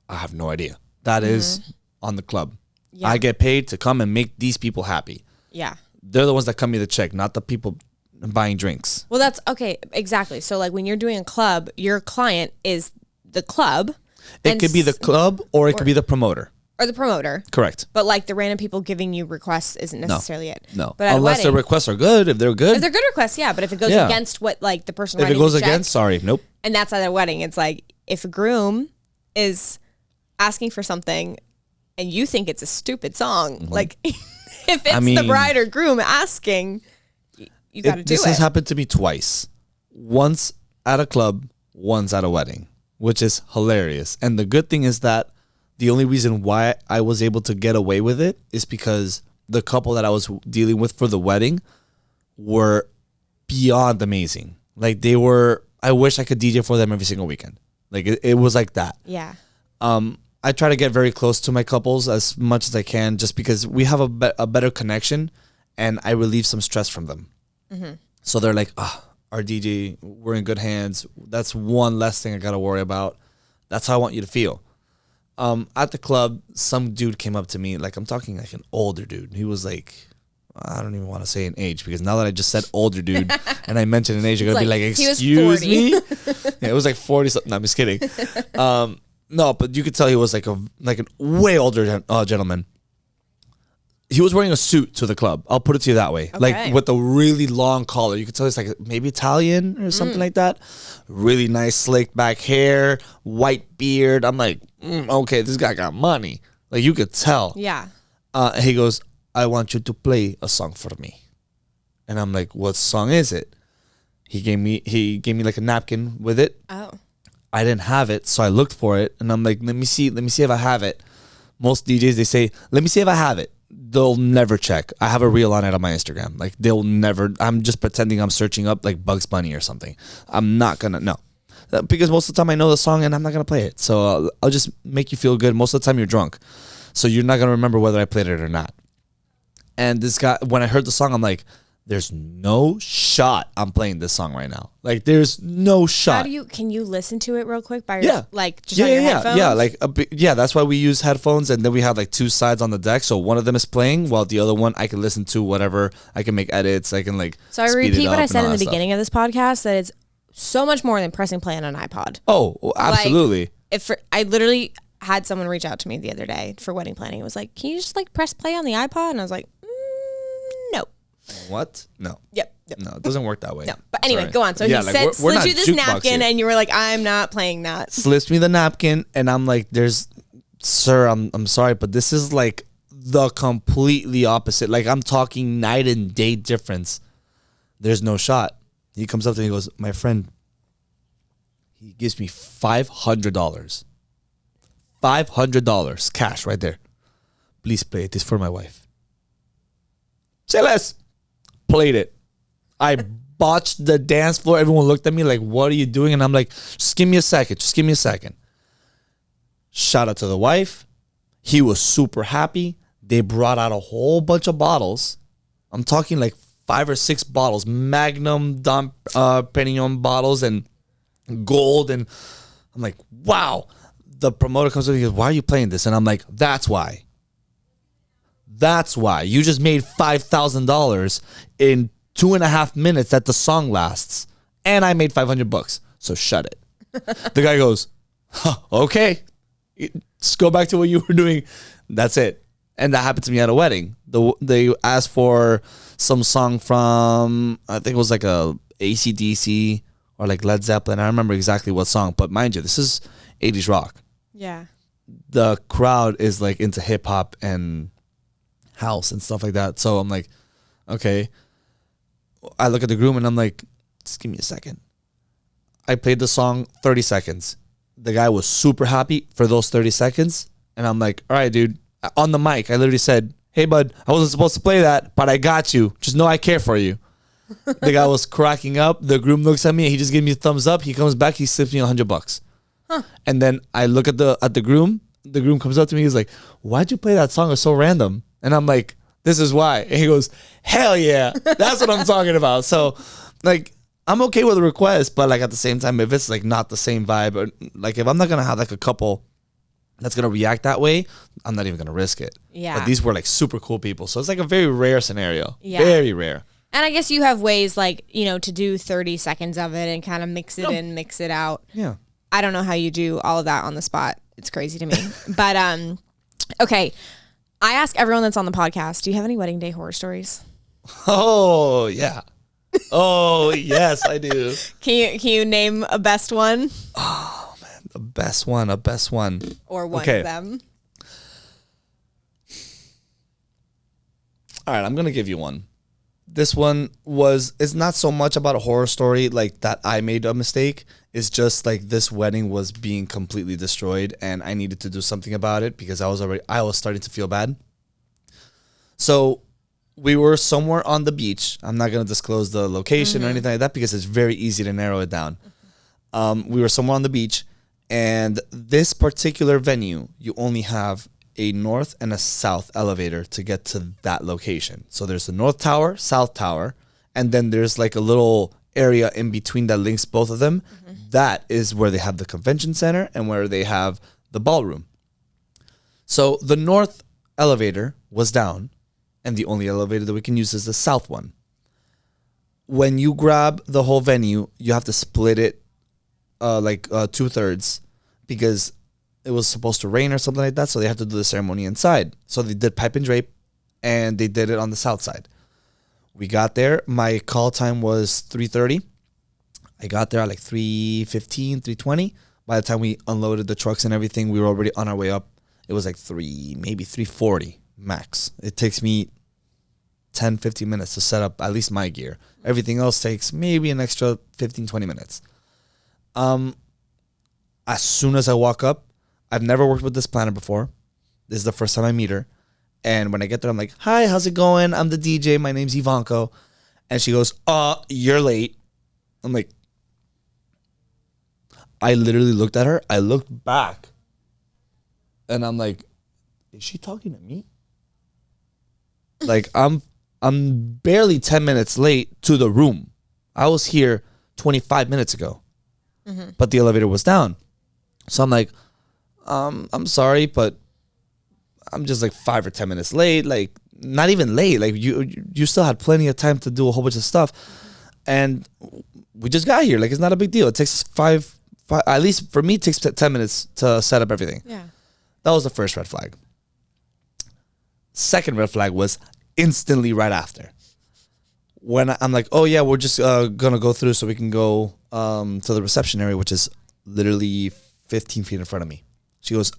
I have no idea. That is on the club. Yeah. I get paid to come and make these people happy. Yeah. They're the ones that cut me the check, not the people buying drinks. Well, that's okay. Exactly. So like when you're doing a club, your client is the club. It could be the club or it could be the promoter. Or the promoter. Correct. But like the random people giving you requests isn't necessarily it. No. But unless the requests are good. If they're good. If they're good requests, yeah. But if it goes against what like the person writing if it goes the check, against, sorry, nope. And that's at a wedding. It's like if a groom is asking for something and you think it's a stupid song, like if it's the bride or groom asking, you got to do it. This has happened to me twice. Once at a club, once at a wedding, which is hilarious. And the good thing is that the only reason why I was able to get away with it is because the couple that I was dealing with for the wedding were beyond amazing. Like they were, I wish I could DJ for them every single weekend. Like it was like that. Yeah. I try to get very close to my couples as much as I can just because we have a better connection and I relieve some stress from them. Mm-hmm. So they're like, our DJ, we're in good hands. That's one less thing I got to worry about. That's how I want you to feel. At the club, some dude came up to me, like I'm talking like an older dude. He was like, I don't even want to say an age because now that I just said older dude and I mentioned an age, you're going to be like, excuse me? Yeah, it was like 40 something. No, I'm just kidding. No, but you could tell he was like an way older gentleman. He was wearing a suit to the club. I'll put it to you that way. Okay. Like with a really long collar. You could tell he's like maybe Italian or something like that. Really nice slicked back hair, white beard. I'm like, okay, this guy got money. Like you could tell. Yeah. He goes, I want you to play a song for me. And I'm like, what song is it? He gave me like a napkin with it. Oh. I didn't have it, so I looked for it, and I'm like, let me see if I have it. Most DJs, they say, let me see if I have it. They'll never check. I have a reel on it on my Instagram. Like, they'll never, I'm just pretending I'm searching up, like, Bugs Bunny or something. I'm not gonna, no. Because most of the time I know the song, and I'm not gonna play it. So I'll just make you feel good. Most of the time you're drunk. So you're not gonna remember whether I played it or not. And this guy, when I heard the song, I'm like, there's no shot I'm playing this song right now. Like, there's no shot. Can you listen to it real quick by your, like, just on your headphones? Yeah, like, that's why we use headphones, and then we have, like, two sides on the deck, so one of them is playing, while the other one, I can listen to whatever, I can make edits, I can, like, so I repeat what I said in the beginning of this podcast, that it's so much more than pressing play on an iPod. Oh, absolutely. Like, I literally had someone reach out to me the other day for wedding planning. It was like, can you just, like, press play on the iPod? And I was like, no. What? No. Yep. No, it doesn't work that way. No. But anyway, go on. So he said, slid you this napkin, and you were like, I'm not playing that. Slips me the napkin, and I'm like, sir, I'm sorry, but this is like the completely opposite. Like, I'm talking night and day difference. There's no shot. He comes up to me and he goes, my friend, he gives me $500. $500 cash right there. Please play it. It's for my wife. Say less. Played it. I botched the dance floor. Everyone looked at me like, what are you doing? And I'm like, just give me a second. Shout out to the wife. He was super happy. They brought out a whole bunch of bottles. I'm talking like 5 or 6 bottles. Magnum, Dom Perignon bottles and gold. And I'm like, wow. the promoter comes up and he goes, why are you playing this? And I'm like, that's why. That's why. You just made $5,000 in 2.5 minutes that the song lasts. And I made $500. So shut it. The guy goes, okay. Just go back to what you were doing. That's it. And that happened to me at a wedding. They asked for some song from, I think it was like a AC/DC or like Led Zeppelin. I don't remember exactly what song. But mind you, this is 80s rock. Yeah. The crowd is like into hip hop and house and stuff like that. So I'm like, okay. I look at the groom and I'm like, just give me a second. I played the song 30 seconds. The guy was super happy for those 30 seconds. And I'm like, all right, dude. On the mic, I literally said, hey, bud, I wasn't supposed to play that, but I got you. Just know I care for you. The guy was cracking up. The groom looks at me and he just gave me a thumbs up. He comes back. He slips me $100. Huh. And then I look at the groom. The groom comes up to me. He's like, why'd you play that song? It's so random. And I'm like, this is why. And he goes, hell yeah. That's what I'm talking about. So, like, I'm okay with the request, but like at the same time, if it's like not the same vibe, or like if I'm not gonna have like a couple that's gonna react that way, I'm not even gonna risk it. Yeah. But these were like super cool people, so it's like a very rare scenario. Yeah. Very rare. And I guess you have ways like, you know, to do 30 seconds of it and kind of mix it in, mix it out. Yeah. I don't know how you do all of that on the spot. It's crazy to me. But okay. I ask everyone that's on the podcast, do you have any wedding day horror stories? Oh yeah. Oh yes, I do. Can you name a best one? Oh man, a best one. Or one of them. All right, I'm gonna give you one. This one it's not so much about a horror story like that I made a mistake. It's just like this wedding was being completely destroyed and I needed to do something about it because I was starting to feel bad. So we were somewhere on the beach. I'm not going to disclose the location or anything like that because it's very easy to narrow it down. We were somewhere on the beach, and this particular venue, you only have a north and a south elevator to get to that location. So there's the north tower, south tower, and then there's like a little area in between that links both of them. That is where they have the convention center and where they have the ballroom. So the north elevator was down, and the only elevator that we can use is the south one. When you grab the whole venue, you have to split it 2/3 because it was supposed to rain or something like that, so they had to do the ceremony inside. So they did pipe and drape, and they did it on the south side. We got there. My call time was 3:30. I got there at like 3:15, 3:20. By the time we unloaded the trucks and everything, we were already on our way up. It was like maybe 3:40 max. It takes me 10, 15 minutes to set up at least my gear. Everything else takes maybe an extra 15, 20 minutes. As soon as I walk up, I've never worked with this planner before. This is the first time I meet her. And when I get there, I'm like, hi, how's it going? I'm the DJ. My name's Ivanco. And she goes, you're late. I'm like, I literally looked at her. I looked back. And I'm like, is she talking to me? Like, I'm barely 10 minutes late to the room. I was here 25 minutes ago. But the elevator was down. So I'm like, I'm sorry, but I'm just like 5 or 10 minutes late. Like, not even late. Like, you still had plenty of time to do a whole bunch of stuff. And we just got here. Like, it's not a big deal. It takes five at least for me, it takes 10 minutes to set up everything. Yeah. That was the first red flag. Second red flag was instantly right after. When I'm like, oh yeah, we're just gonna go through so we can go to the reception area, which is literally 15 feet in front of me. She goes,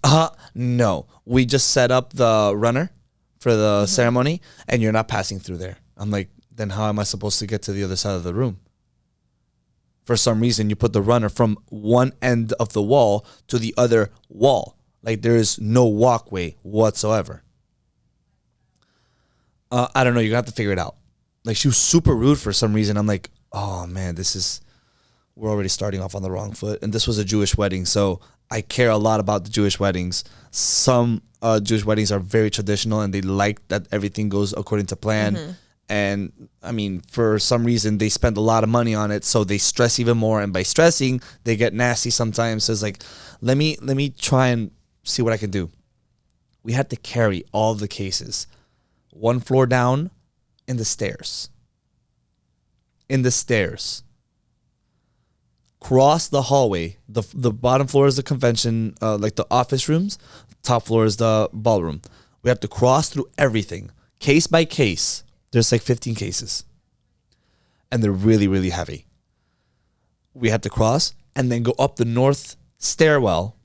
no, we just set up the runner for the ceremony and you're not passing through there. I'm like, then how am I supposed to get to the other side of the room? For some reason, you put the runner from one end of the wall to the other wall. Like, there is no walkway whatsoever. I don't know. You're going to have to figure it out. Like, she was super rude for some reason. I'm like, oh, man, we're already starting off on the wrong foot. And this was a Jewish wedding, so I care a lot about the Jewish weddings. Some Jewish weddings are very traditional, and they like that everything goes according to plan. And I mean, for some reason, they spend a lot of money on it, so they stress even more. And by stressing, they get nasty sometimes. So it's like, let me try and see what I can do. We had to carry all the cases, 1 floor down, in the stairs. Cross the hallway. The bottom floor is the convention, like the office rooms. Top floor is the ballroom. We have to cross through everything, case by case. There's like 15 cases. And they're really, really heavy. We had to cross and then go up the north stairwell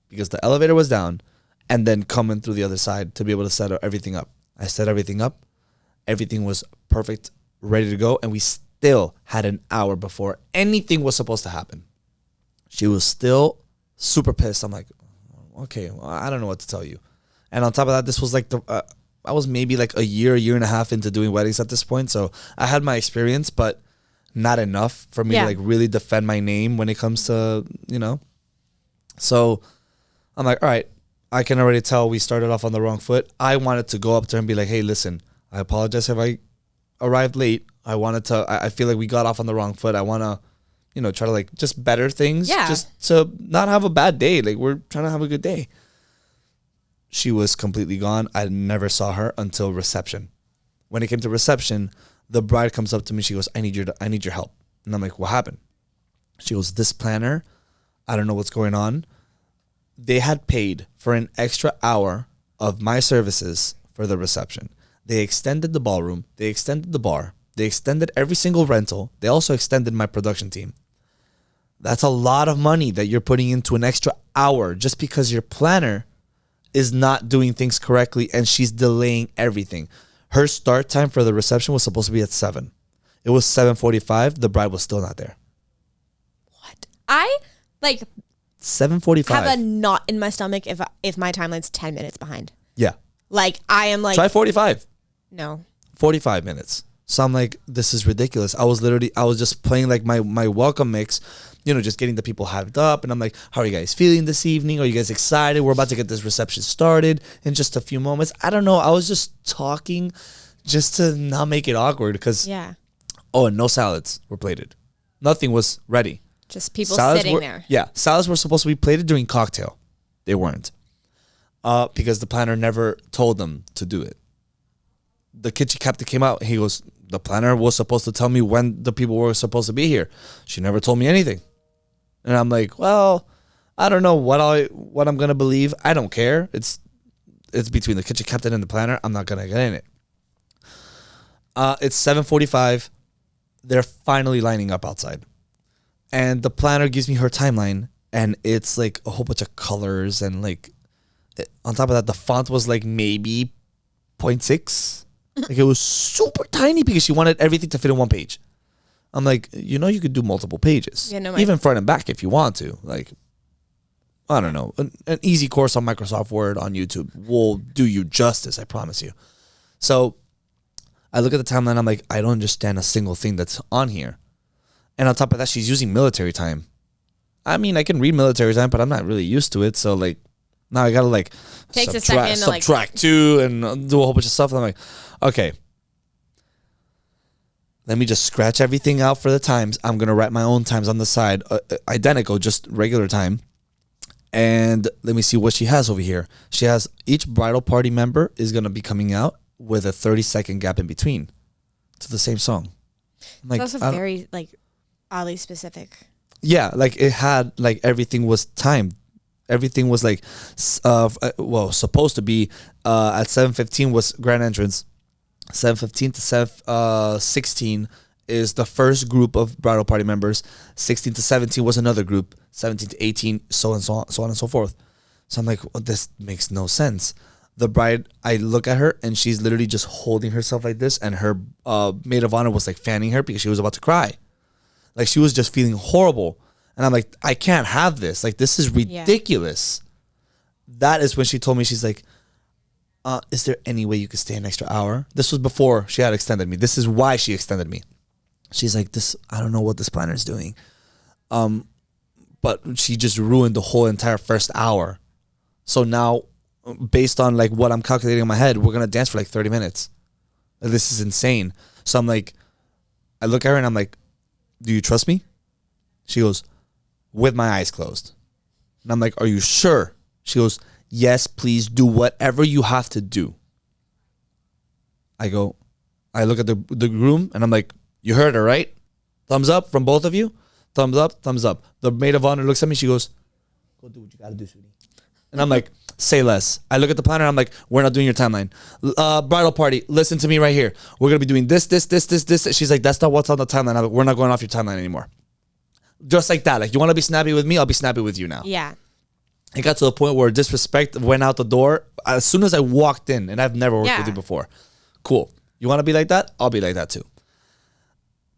because the elevator was down, and then come in through the other side to be able to set everything up. I set everything up. Everything was perfect, ready to go. And we still had an hour before anything was supposed to happen. She was still super pissed. I'm like, okay, well, I don't know what to tell you. And on top of that, this was like I was maybe like a year and a half into doing weddings at this point. So I had my experience, but not enough for me to like really defend my name when it comes to, So I'm like, all right, I can already tell we started off on the wrong foot. I wanted to go up to her and be like, hey, listen, I apologize if I arrived late. I feel like we got off on the wrong foot. I want to, try to like just better things. Yeah. Just to not have a bad day. Like we're trying to have a good day. She was completely gone. I never saw her until reception. When it came to reception, the bride comes up to me. She goes, I need your help. And I'm like, what happened? She goes, this planner, I don't know what's going on. They had paid for an extra hour of my services for the reception. They extended the ballroom. They extended the bar. They extended every single rental. They also extended my production team. That's a lot of money that you're putting into an extra hour just because your planner is not doing things correctly and she's delaying everything. Her start time for the reception was supposed to be at 7. It was 7:45. The bride was still not there. What? I 7:45. have a knot in my stomach if my timeline's 10 minutes behind. Yeah. I am like, try 45. No. 45 minutes. So I'm like, this is ridiculous. I was just playing like my welcome mix, just getting the people hyped up. And I'm like, how are you guys feeling this evening? Are you guys excited? We're about to get this reception started in just a few moments. I don't know. I was just talking just to not make it awkward because, oh, and no salads were plated. Nothing was ready. Just people salads sitting there. Yeah. Salads were supposed to be plated during cocktail. They weren't. Because the planner never told them to do it. The kitchen captain came out. He goes, the planner was supposed to tell me when the people were supposed to be here. She never told me anything. And I'm like, well, I don't know what I'm going to believe. I don't care. It's between the kitchen captain and the planner. I'm not going to get in it. It's 7:45. They're finally lining up outside. And the planner gives me her timeline. And it's like a whole bunch of colors. And like, on top of that, the font was like maybe 0.6. Like it was super tiny because she wanted everything to fit in one page. I'm like, you could do multiple pages. Even front and back if you want to. Like, I don't know. An easy course on Microsoft Word on YouTube will do you justice, I promise you. So I look at the timeline. I'm like, I don't understand a single thing that's on here. And on top of that, she's using military time. I mean, I can read military time, but I'm not really used to it. So like, now I got to like takes a second to subtract 2 and do a whole bunch of stuff. And I'm like, okay, let me just scratch everything out for the times. I'm going to write my own times on the side, identical, just regular time. And let me see what she has over here. She has each bridal party member is going to be coming out with a 30-second gap in between to the same song. Like, it's also very oddly specific. Yeah, like it had like everything was timed. Everything was like, supposed to be at 7:15 was grand entrance. 7:15 to 7:16 is the first group of bridal party members. 16 to 17 was another group. 17 to 18, so on and so forth. So I'm like, well, this makes no sense. The bride, I look at her and she's literally just holding herself like this, and her maid of honor was like fanning her because she was about to cry. Like she was just feeling horrible. And I'm like, I can't have this. Like, this is ridiculous. Yeah. That is when she told me, she's like, is there any way you could stay an extra hour? This was before she had extended me. This is why she extended me. She's like, I don't know what this planner is doing. But she just ruined the whole entire first hour. So now, based on like what I'm calculating in my head, we're going to dance for like 30 minutes. This is insane. So I'm like, I look at her and I'm like, do you trust me? She goes, with my eyes closed. And I'm like, are you sure? She goes, yes, please do whatever you have to do. I look at the groom and I'm like, you heard her, right? Thumbs up from both of you. Thumbs up, thumbs up. The maid of honor looks at me. She goes, go do what you got to do, sweetie. And I'm like, say less. I look at the planner. I'm like, we're not doing your timeline. Bridal party, listen to me right here. We're going to be doing this. She's like, that's not what's on the timeline. I'm like, we're not going off your timeline anymore. Just like that. Like, you want to be snappy with me? I'll be snappy with you now. Yeah. It got to the point where disrespect went out the door as soon as I walked in, and I've never worked with you before. Cool. You want to be like that? I'll be like that too.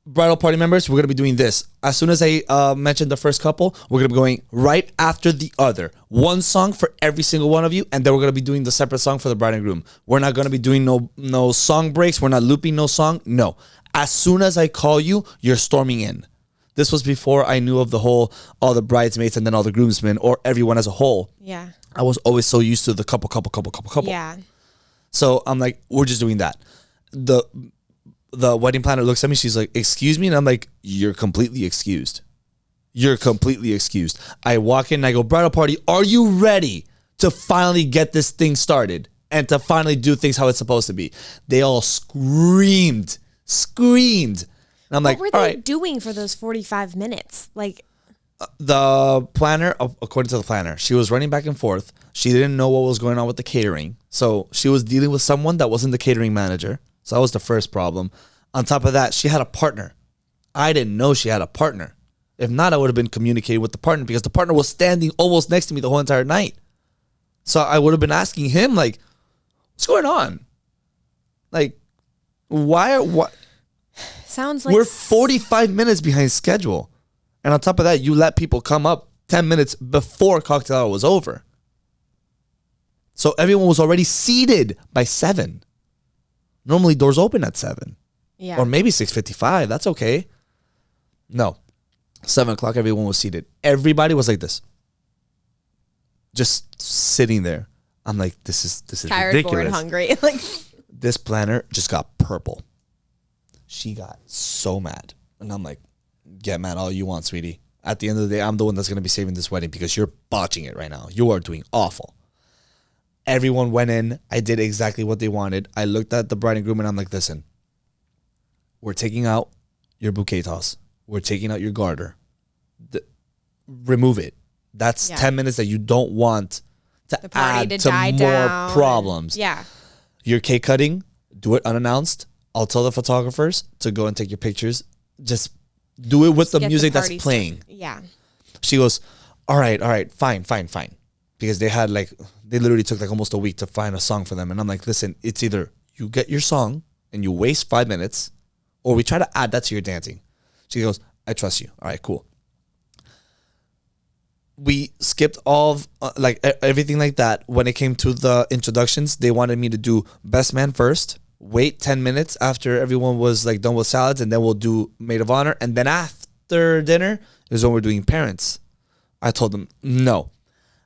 Bridal party members, we're going to be doing this. As soon as I mentioned the first couple, we're going to be going right after the other. One song for every single one of you, and then we're going to be doing the separate song for the bride and groom. We're not going to be doing no song breaks. We're not looping no song. No. As soon as I call you, you're storming in. This was before I knew of all the bridesmaids and then all the groomsmen or everyone as a whole. Yeah. I was always so used to the couple. Yeah. So I'm like, we're just doing that. The wedding planner looks at me. She's like, excuse me? And I'm like, you're completely excused. You're completely excused. I walk in and I go, bridal party, are you ready to finally get this thing started and to finally do things how it's supposed to be? They all screamed. And I'm like, what were they doing for those 45 minutes? Like, the planner, according to the planner, she was running back and forth. She didn't know what was going on with the catering. So she was dealing with someone that wasn't the catering manager. So that was the first problem. On top of that, she had a partner. I didn't know she had a partner. If not, I would have been communicating with the partner because the partner was standing almost next to me the whole entire night. So I would have been asking him, like, what's going on? Like, what? Sounds like We're 45 minutes behind schedule. And on top of that, you let people come up 10 minutes before cocktail hour was over. So everyone was already seated by 7. Normally doors open at 7. Yeah. Or maybe 6:55. That's okay. No. 7 o'clock, everyone was seated. Everybody was like this. Just sitting there. I'm like, this is tired, ridiculous. bored, hungry. Like, this planner just got purple. She got so mad. And I'm like, get mad all you want, sweetie. At the end of the day, I'm the one that's going to be saving this wedding because you're botching it right now. You are doing awful. Everyone went in. I did exactly what they wanted. I looked at the bride and groom and I'm like, listen, we're taking out your bouquet toss. We're taking out your garter. Remove it. That's 10 minutes that you don't want to add to more down problems. Yeah. Your cake cutting, do it unannounced. I'll tell the photographers to go and take your pictures. Just do it with the music that's playing. Yeah. She goes, all right, fine. Because they literally took like almost a week to find a song for them. And I'm like, listen, it's either you get your song and you waste 5 minutes or we try to add that to your dancing. She goes, I trust you. All right, cool. We skipped all of, everything like that. When it came to the introductions, they wanted me to do best man first, wait 10 minutes after everyone was like done with salads, and then we'll do maid of honor. And then after dinner is when we're doing parents. I told them, no.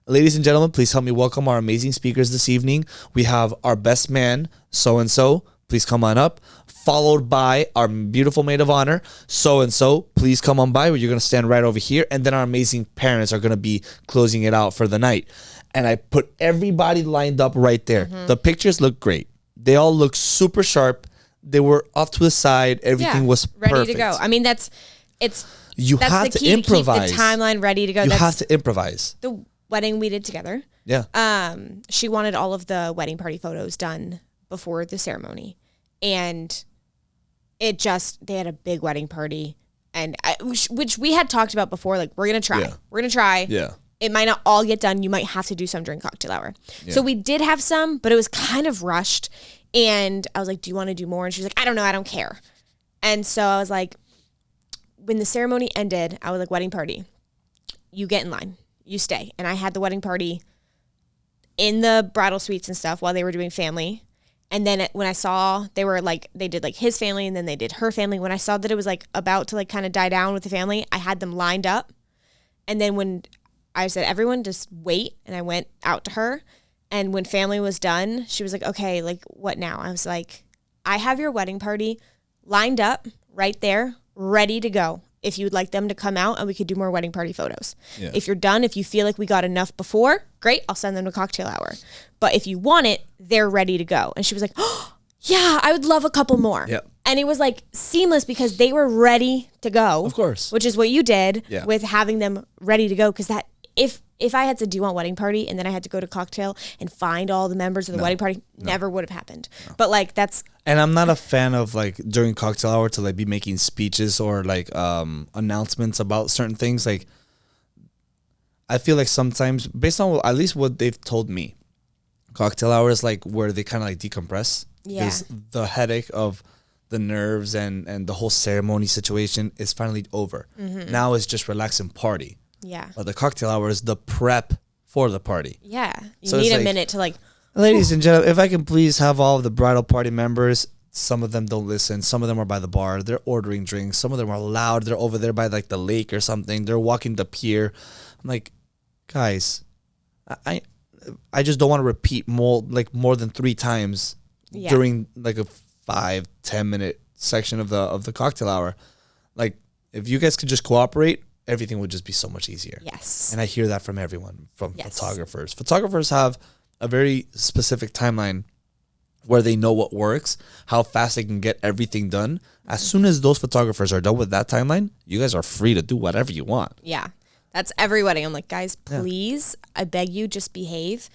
Ladies and gentlemen, please help me welcome our amazing speakers this evening. We have our best man, so-and-so. Please come on up. Followed by our beautiful maid of honor, so-and-so. Please come on by. You're going to stand right over here. And then our amazing parents are going to be closing it out for the night. And I put everybody lined up right there. Mm-hmm. The pictures look great. They all look super sharp. They were off to the side. Everything was ready perfect. to go. I mean, that's have the to key improvise. To keep the timeline ready to go. You have to improvise. The wedding we did together. Yeah. She wanted all of the wedding party photos done before the ceremony. And they had a big wedding party, and which we had talked about before. Like, we're going to try. Yeah. We're going to try. Yeah. It might not all get done. You might have to do some during cocktail hour. Yeah. So we did have some, but it was kind of rushed. And I was like, do you want to do more? And she was like, I don't know. I don't care. And so I was like, when the ceremony ended, I was like, wedding party, you get in line, you stay. And I had the wedding party in the bridal suites and stuff while they were doing family. And then when I saw they did like his family and then they did her family, when I saw that it was like about to like kind of die down with the family, I had them lined up. And then when I said, everyone just wait, and I went out to her, and when family was done, she was like, okay, like what now? I was like, I have your wedding party lined up right there, ready to go. If you'd like them to come out and we could do more wedding party photos. Yeah. If you're done, if you feel like we got enough before, great, I'll send them to cocktail hour. But if you want it, they're ready to go. And she was like, oh, yeah, I would love a couple more. Yep. And it was like seamless because they were ready to go. Of course. Which is what you did with having them ready to go. Because that if I had to do a wedding party and then I had to go to cocktail and find all the members of the wedding party, never would have happened. No. But like that's... And I'm not a fan of like during cocktail hour to like be making speeches or like announcements about certain things. Like I feel like sometimes based on at least what they've told me, cocktail hour is like where they kind of like decompress. Yeah. Because the headache of the nerves and the whole ceremony situation is finally over. Mm-hmm. Now it's just relax and party. Yeah. But the cocktail hour is the prep for the party. Yeah. You need a minute to like... Ladies and gentlemen, if I can please have all of the bridal party members, some of them don't listen. Some of them are by the bar. They're ordering drinks. Some of them are loud. They're over there by like the lake or something. They're walking the pier. I'm like, guys, I just don't want to repeat more than 3 times during like a 5-10 minute section of the cocktail hour. Like if you guys could just cooperate, everything would just be so much easier. Yes. And I hear that from everyone, from photographers. Photographers have a very specific timeline where they know what works, how fast they can get everything done. As soon as those photographers are done with that timeline, you guys are free to do whatever you want. Yeah. That's every wedding. I'm like, guys, please, I beg you, just behave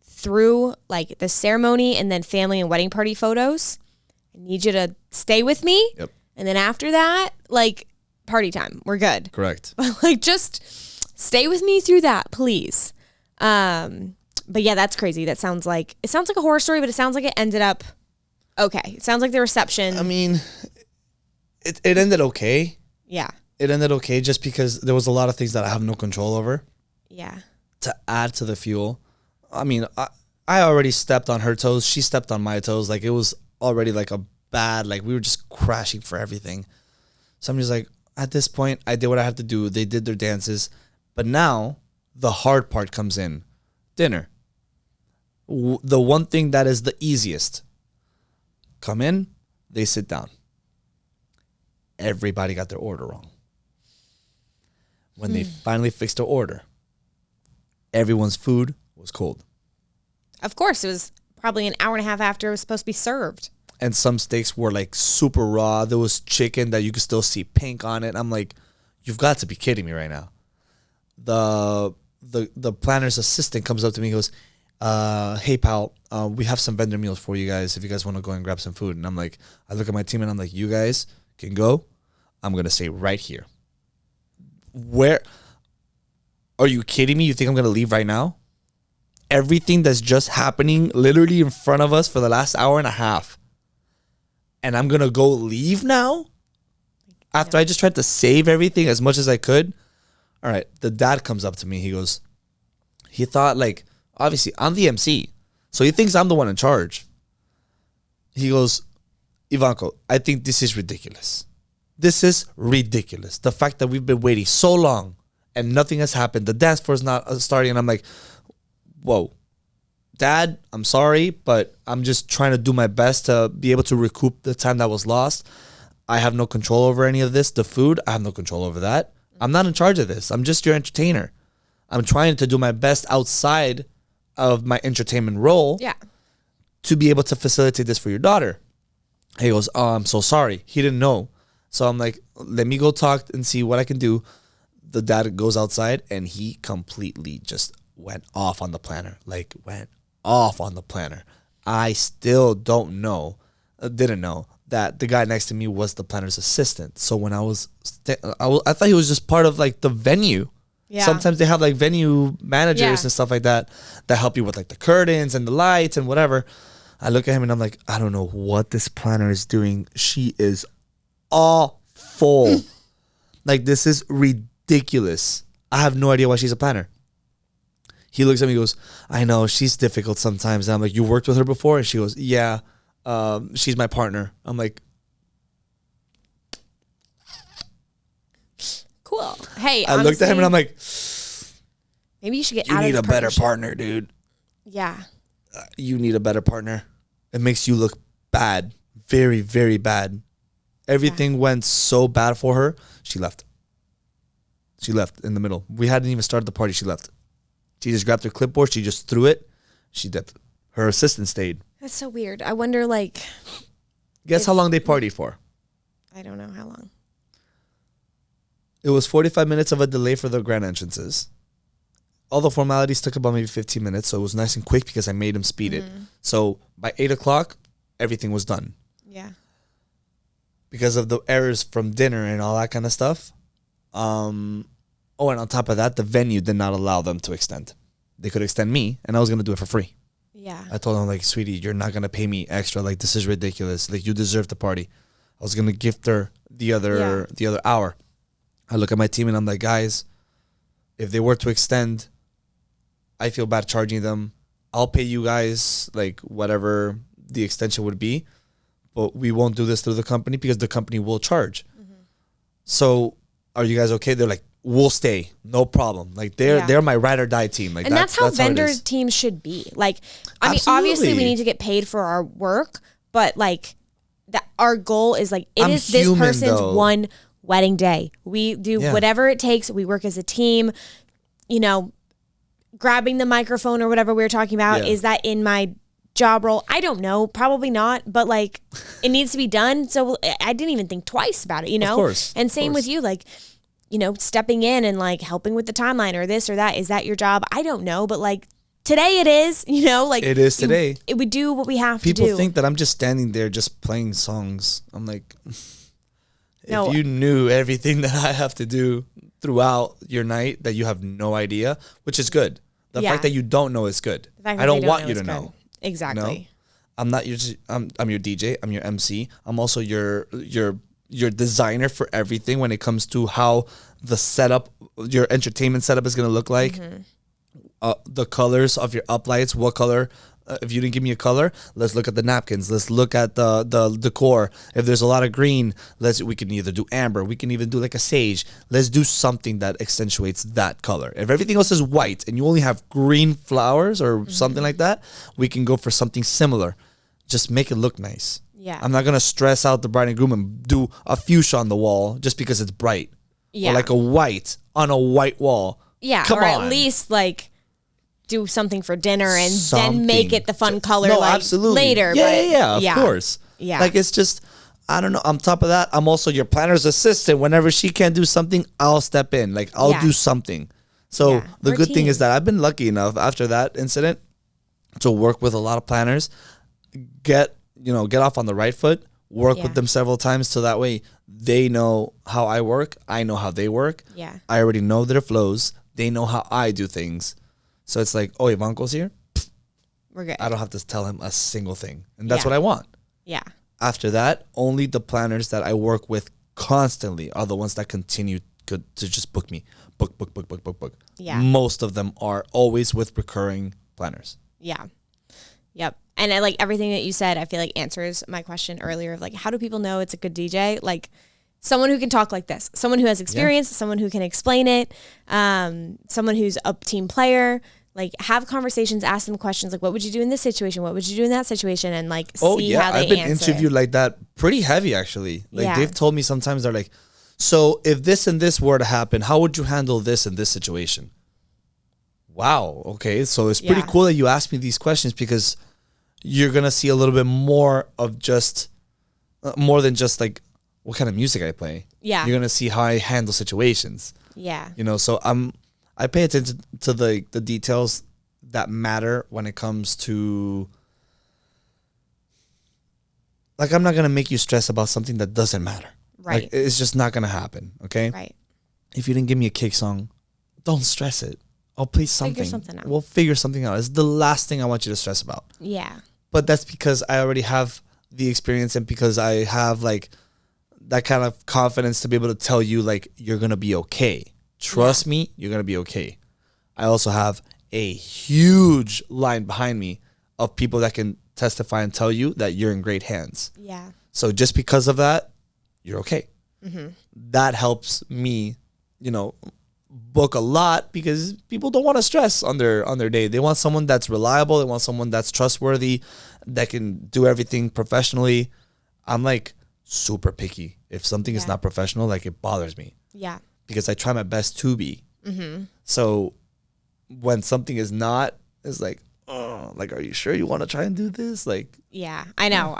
through like the ceremony and then family and wedding party photos. I need you to stay with me. Yep. And then after that, like party time. We're good. Correct. But like just stay with me through that, please. But yeah, that's crazy. It sounds like a horror story, but it sounds like it ended up okay. It sounds like the reception. I mean, it ended okay. Yeah. It ended okay just because there was a lot of things that I have no control over. Yeah. To add to the fuel. I mean, I already stepped on her toes. She stepped on my toes. Like it was already like a bad, like we were just crashing for everything. So I'm just like, at this point, I did what I had to do. They did their dances. But now the hard part comes in. Dinner. The one thing that is the easiest. Come in, they sit down. Everybody got their order wrong. When they finally fixed their order, everyone's food was cold. Of course, it was probably an hour and a half after it was supposed to be served. And some steaks were like super raw. There was chicken that you could still see pink on it. I'm like, you've got to be kidding me right now. The planner's assistant comes up to me and goes, hey pal, we have some vendor meals for you guys if you guys want to go and grab some food. And I'm like, I look at my team and I'm like, you guys can go. I'm going to stay right here. Where are you kidding me? You think I'm going to leave right now? Everything that's just happening literally in front of us for the last hour and a half. And I'm going to go leave now? After I just tried to save everything as much as I could. All right. The dad comes up to me. He goes, he thought like, obviously I'm the MC. So he thinks I'm the one in charge. He goes, Ivanco, I think this is ridiculous. This is ridiculous. The fact that we've been waiting so long and nothing has happened. The dance floor is not starting. And I'm like, whoa, Dad, I'm sorry, but I'm just trying to do my best to be able to recoup the time that was lost. I have no control over any of this. The food, I have no control over that. I'm not in charge of this. I'm just your entertainer. I'm trying to do my best outside of my entertainment role to be able to facilitate this for your daughter. He goes, oh, I'm so sorry. He didn't know. So I'm like, let me go talk and see what I can do. The dad goes outside and he completely just went off on the planner. Like went off on the planner. I still didn't know that the guy next to me was the planner's assistant. So when I thought he was just part of like the venue. Yeah. Sometimes they have like venue managers and stuff like that help you with like the curtains and the lights and whatever. I look at him and I'm like, I don't know what this planner is doing. She is awful. Like this is ridiculous. I have no idea why she's a planner. He looks at me and goes, I know she's difficult sometimes. And I'm like, you worked with her before? And she goes, yeah, she's my partner. I'm like, cool. Hey, I looked at him and I'm like, maybe you should get you out of need the a better partnership. partner, dude. Yeah. You need a better partner. It makes you look bad. very, very bad. Everything went so bad for her. She left. She left in the middle. We hadn't even started the party. She left. She just grabbed her clipboard. She just threw it. She dipped. Her assistant stayed. That's so weird. I wonder, like... Guess how long they partied for? I don't know how long. It was 45 minutes of a delay for the grand entrances. All the formalities took about maybe 15 minutes, so it was nice and quick because I made him speed it. So by 8 o'clock, everything was done. Yeah. Because of the errors from dinner and all that kind of stuff. And on top of that, the venue did not allow them to extend. They could extend me, and I was going to do it for free. Yeah. I told them, like, sweetie, you're not going to pay me extra. Like, this is ridiculous. Like, you deserve the party. I was going to gift her the other hour. I look at my team, and I'm like, guys, if they were to extend, I feel bad charging them. I'll pay you guys, like, whatever the extension would be. But we won't do this through the company because the company will charge. So are you guys okay? They're like, we'll stay. No problem. Like, they're my ride or die team. Like, and that's how vendor it is. teams should be. Like, I mean, Absolutely. obviously we need to get paid for our work, but like that our goal is like, it is this person's one wedding day. We do whatever it takes. We work as a team, you know, grabbing the microphone or whatever we were talking about. Is that in my job role? I don't know. Probably not, but like it needs to be done. So I didn't even think twice about it, you know? Of course. And same with you, like, you know, stepping in and like helping with the timeline or this or that. Is that your job? I don't know. But like today it is, you know, like it is today. We do what we have People to do. think that I'm just standing there just playing songs. I'm like, No. if you knew everything that I have to do throughout your night, that you have no idea, which is good. The fact that you don't know is good. I don't want you to know. Exactly. No? I'm not your. I'm your DJ. I'm your MC. I'm also your designer for everything when it comes to how the setup, your entertainment setup is going to look like. The colors of your uplights. What color? If you didn't give me a color, let's look at the napkins. Let's look at the decor. If there's a lot of green, we can either do amber. We can even do like a sage. Let's do something that accentuates that color. If everything else is white and you only have green flowers or something like that, we can go for something similar. Just make it look nice. Yeah. I'm not going to stress out the bride and groom and do a fuchsia on the wall just because it's bright. Yeah. Or like a white on a white wall. Yeah. Come or on. at least like do something for dinner and then make it the fun color absolutely. Later. Yeah, of course. Yeah. Like, it's just, I don't know. On top of that, I'm also your planner's assistant. Whenever she can't do something, I'll step in. Like, I'll do something. So the good thing is that I've been lucky enough after that incident to work with a lot of planners, get off on the right foot, work with them several times so that way they know how I work. I know how they work. Yeah. I already know their flows. They know how I do things. So it's like, oh, Ivanco's here? We're good. I don't have to tell him a single thing. And that's what I want. Yeah. After that, only the planners that I work with constantly are the ones that continue to just book me. Book. Yeah. Most of them are always with recurring planners. Yeah. Yep. And I like everything that you said, I feel like answers my question earlier of like, how do people know it's a good DJ? Like someone who can talk like this, someone who has experience, someone who can explain it, someone who's a team player. Like, have conversations, ask them questions like, what would you do in this situation? What would you do in that situation? And like, see how they I've been answer interviewed it. like that pretty heavy, actually. Like, they've told me sometimes, they're like, so if this and this were to happen, how would you handle this in this situation? Wow. Okay. So it's pretty cool that you asked me these questions because you're going to see a little bit more of just, more than just like what kind of music I play. Yeah. You're going to see how I handle situations. Yeah. You know, so I pay attention to the details that matter when it comes to, like, I'm not going to make you stress about something that doesn't matter. Right. Like, it's just not going to happen. Okay. Right. If you didn't give me a cake song, don't stress it. I'll play something. Figure something out. We'll figure something out. It's the last thing I want you to stress about. Yeah. But that's because I already have the experience and because I have like that kind of confidence to be able to tell you like, you're going to be okay. Trust me, you're going to be okay. I also have a huge line behind me of people that can testify and tell you that you're in great hands. Yeah. So just because of that, you're okay. Mm-hmm. That helps me, book a lot because people don't want to stress on their day. They want someone that's reliable. They want someone that's trustworthy, that can do everything professionally. I'm like super picky. If something is not professional, like it bothers me. Yeah. Because I try my best to be. So when something is not, it's like, oh, like, are you sure you want to try and do this? Like, yeah, I know.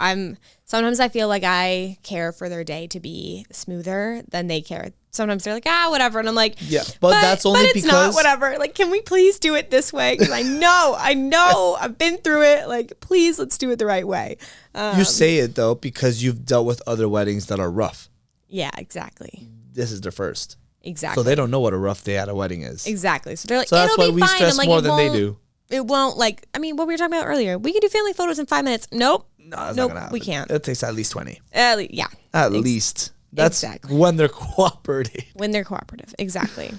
Sometimes I feel like I care for their day to be smoother than they care. Sometimes they're like, whatever. And I'm like, yeah, but that's only it's because not whatever. Like, can we please do it this way? Because I know, I've been through it. Like, please, let's do it the right way. You say it though, because you've dealt with other weddings that are rough. Yeah, exactly. This is their first. Exactly. So they don't know what a rough day at a wedding is. Exactly. So they're like, so that's it'll why be we fine. stress like, more than they do. It won't, like, I mean, what we were talking about earlier. We can do family photos in 5 minutes. Nope. No, that's nope, not gonna happen. we can't. It takes at least 20. Yeah. At least. That's when they're cooperative. When they're cooperative. Exactly.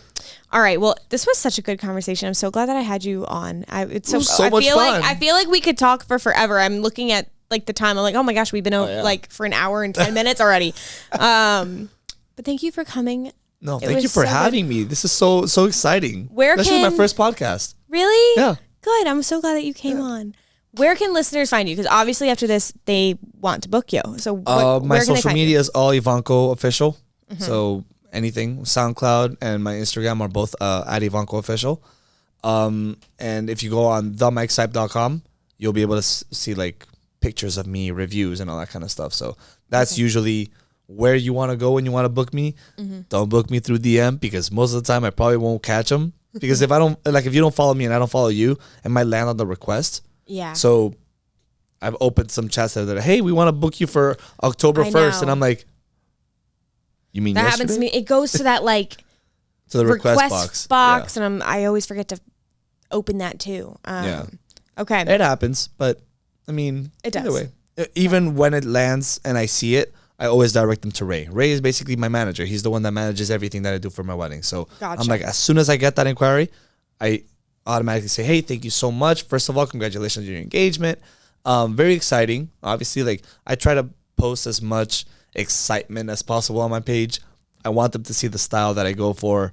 All right. Well, this was such a good conversation. I'm so glad that I had you on. It was so much fun. I feel like we could talk for forever. I'm looking at like the time. I'm like, oh my gosh, we've been like for an hour and 10 minutes already. But thank you for coming. No, thank you for having me. This is so exciting. Especially my first podcast. Really? Yeah. Good. I'm so glad that you came on. Where can listeners find you? Because obviously after this, they want to book you. So my social media is all Ivanco official. So anything, SoundCloud and my Instagram are both at Ivanco official. And if you go on themikesype.com, you'll be able to see like pictures of me, reviews, and all that kind of stuff. So that's usually where you want to go when you want to book me. Don't book me through DM because most of the time I probably won't catch them. Because if you don't follow me and I don't follow you, it might land on the request. Yeah. So I've opened some chats that are, hey, we want to book you for October 1st. And I'm like, you mean that yesterday? happens to me. It goes to that like to the request box. Yeah. And I always forget to open that too. Yeah. Okay. It happens, but I mean, it does. Either way, even when it lands and I see it, I always direct them to Ray. Ray is basically my manager. He's the one that manages everything that I do for my wedding. So I'm like, as soon as I get that inquiry, I automatically say, hey, thank you so much. First of all, congratulations on your engagement. Very exciting. Obviously, like I try to post as much excitement as possible on my page. I want them to see the style that I go for.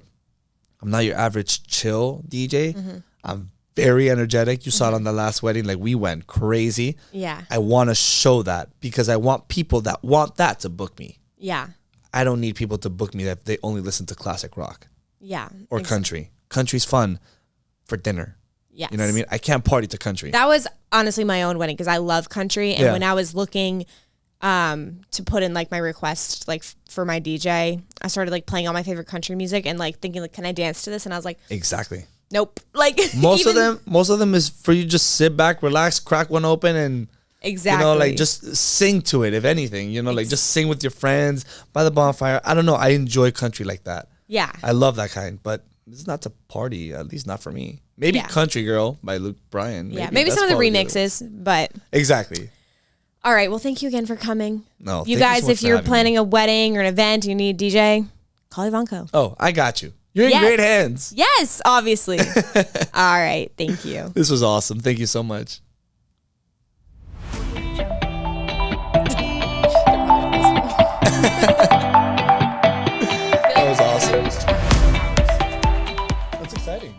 I'm not your average chill DJ. I'm very energetic. You saw it on the last wedding. Like we went crazy. Yeah. I want to show that because I want people that want that to book me. Yeah. I don't need people to book me that they only listen to classic rock. Yeah. Or country. Country's fun for dinner. Yes. You know what I mean? I can't party to country. That was honestly my own wedding because I love country. And when I was looking to put in like my request like for my DJ, I started like playing all my favorite country music and like thinking like, can I dance to this? And I was like, exactly. Nope. Like most of them is for you just sit back, relax, crack one open and exactly. You know, like just sing to it if anything, you know, like just sing with your friends by the bonfire. I don't know. I enjoy country like that. Yeah. I love that kind, but it's not to party, at least not for me. Maybe Country Girl by Luke Bryan. Maybe some of the remixes, but exactly. All right. Well, thank you again for coming. No, you guys, if you're planning a wedding or an event, you need a DJ, call Ivanco. Oh, I got you. You're in great hands. Yes, obviously. All right. Thank you. This was awesome. Thank you so much. That was awesome. That's exciting.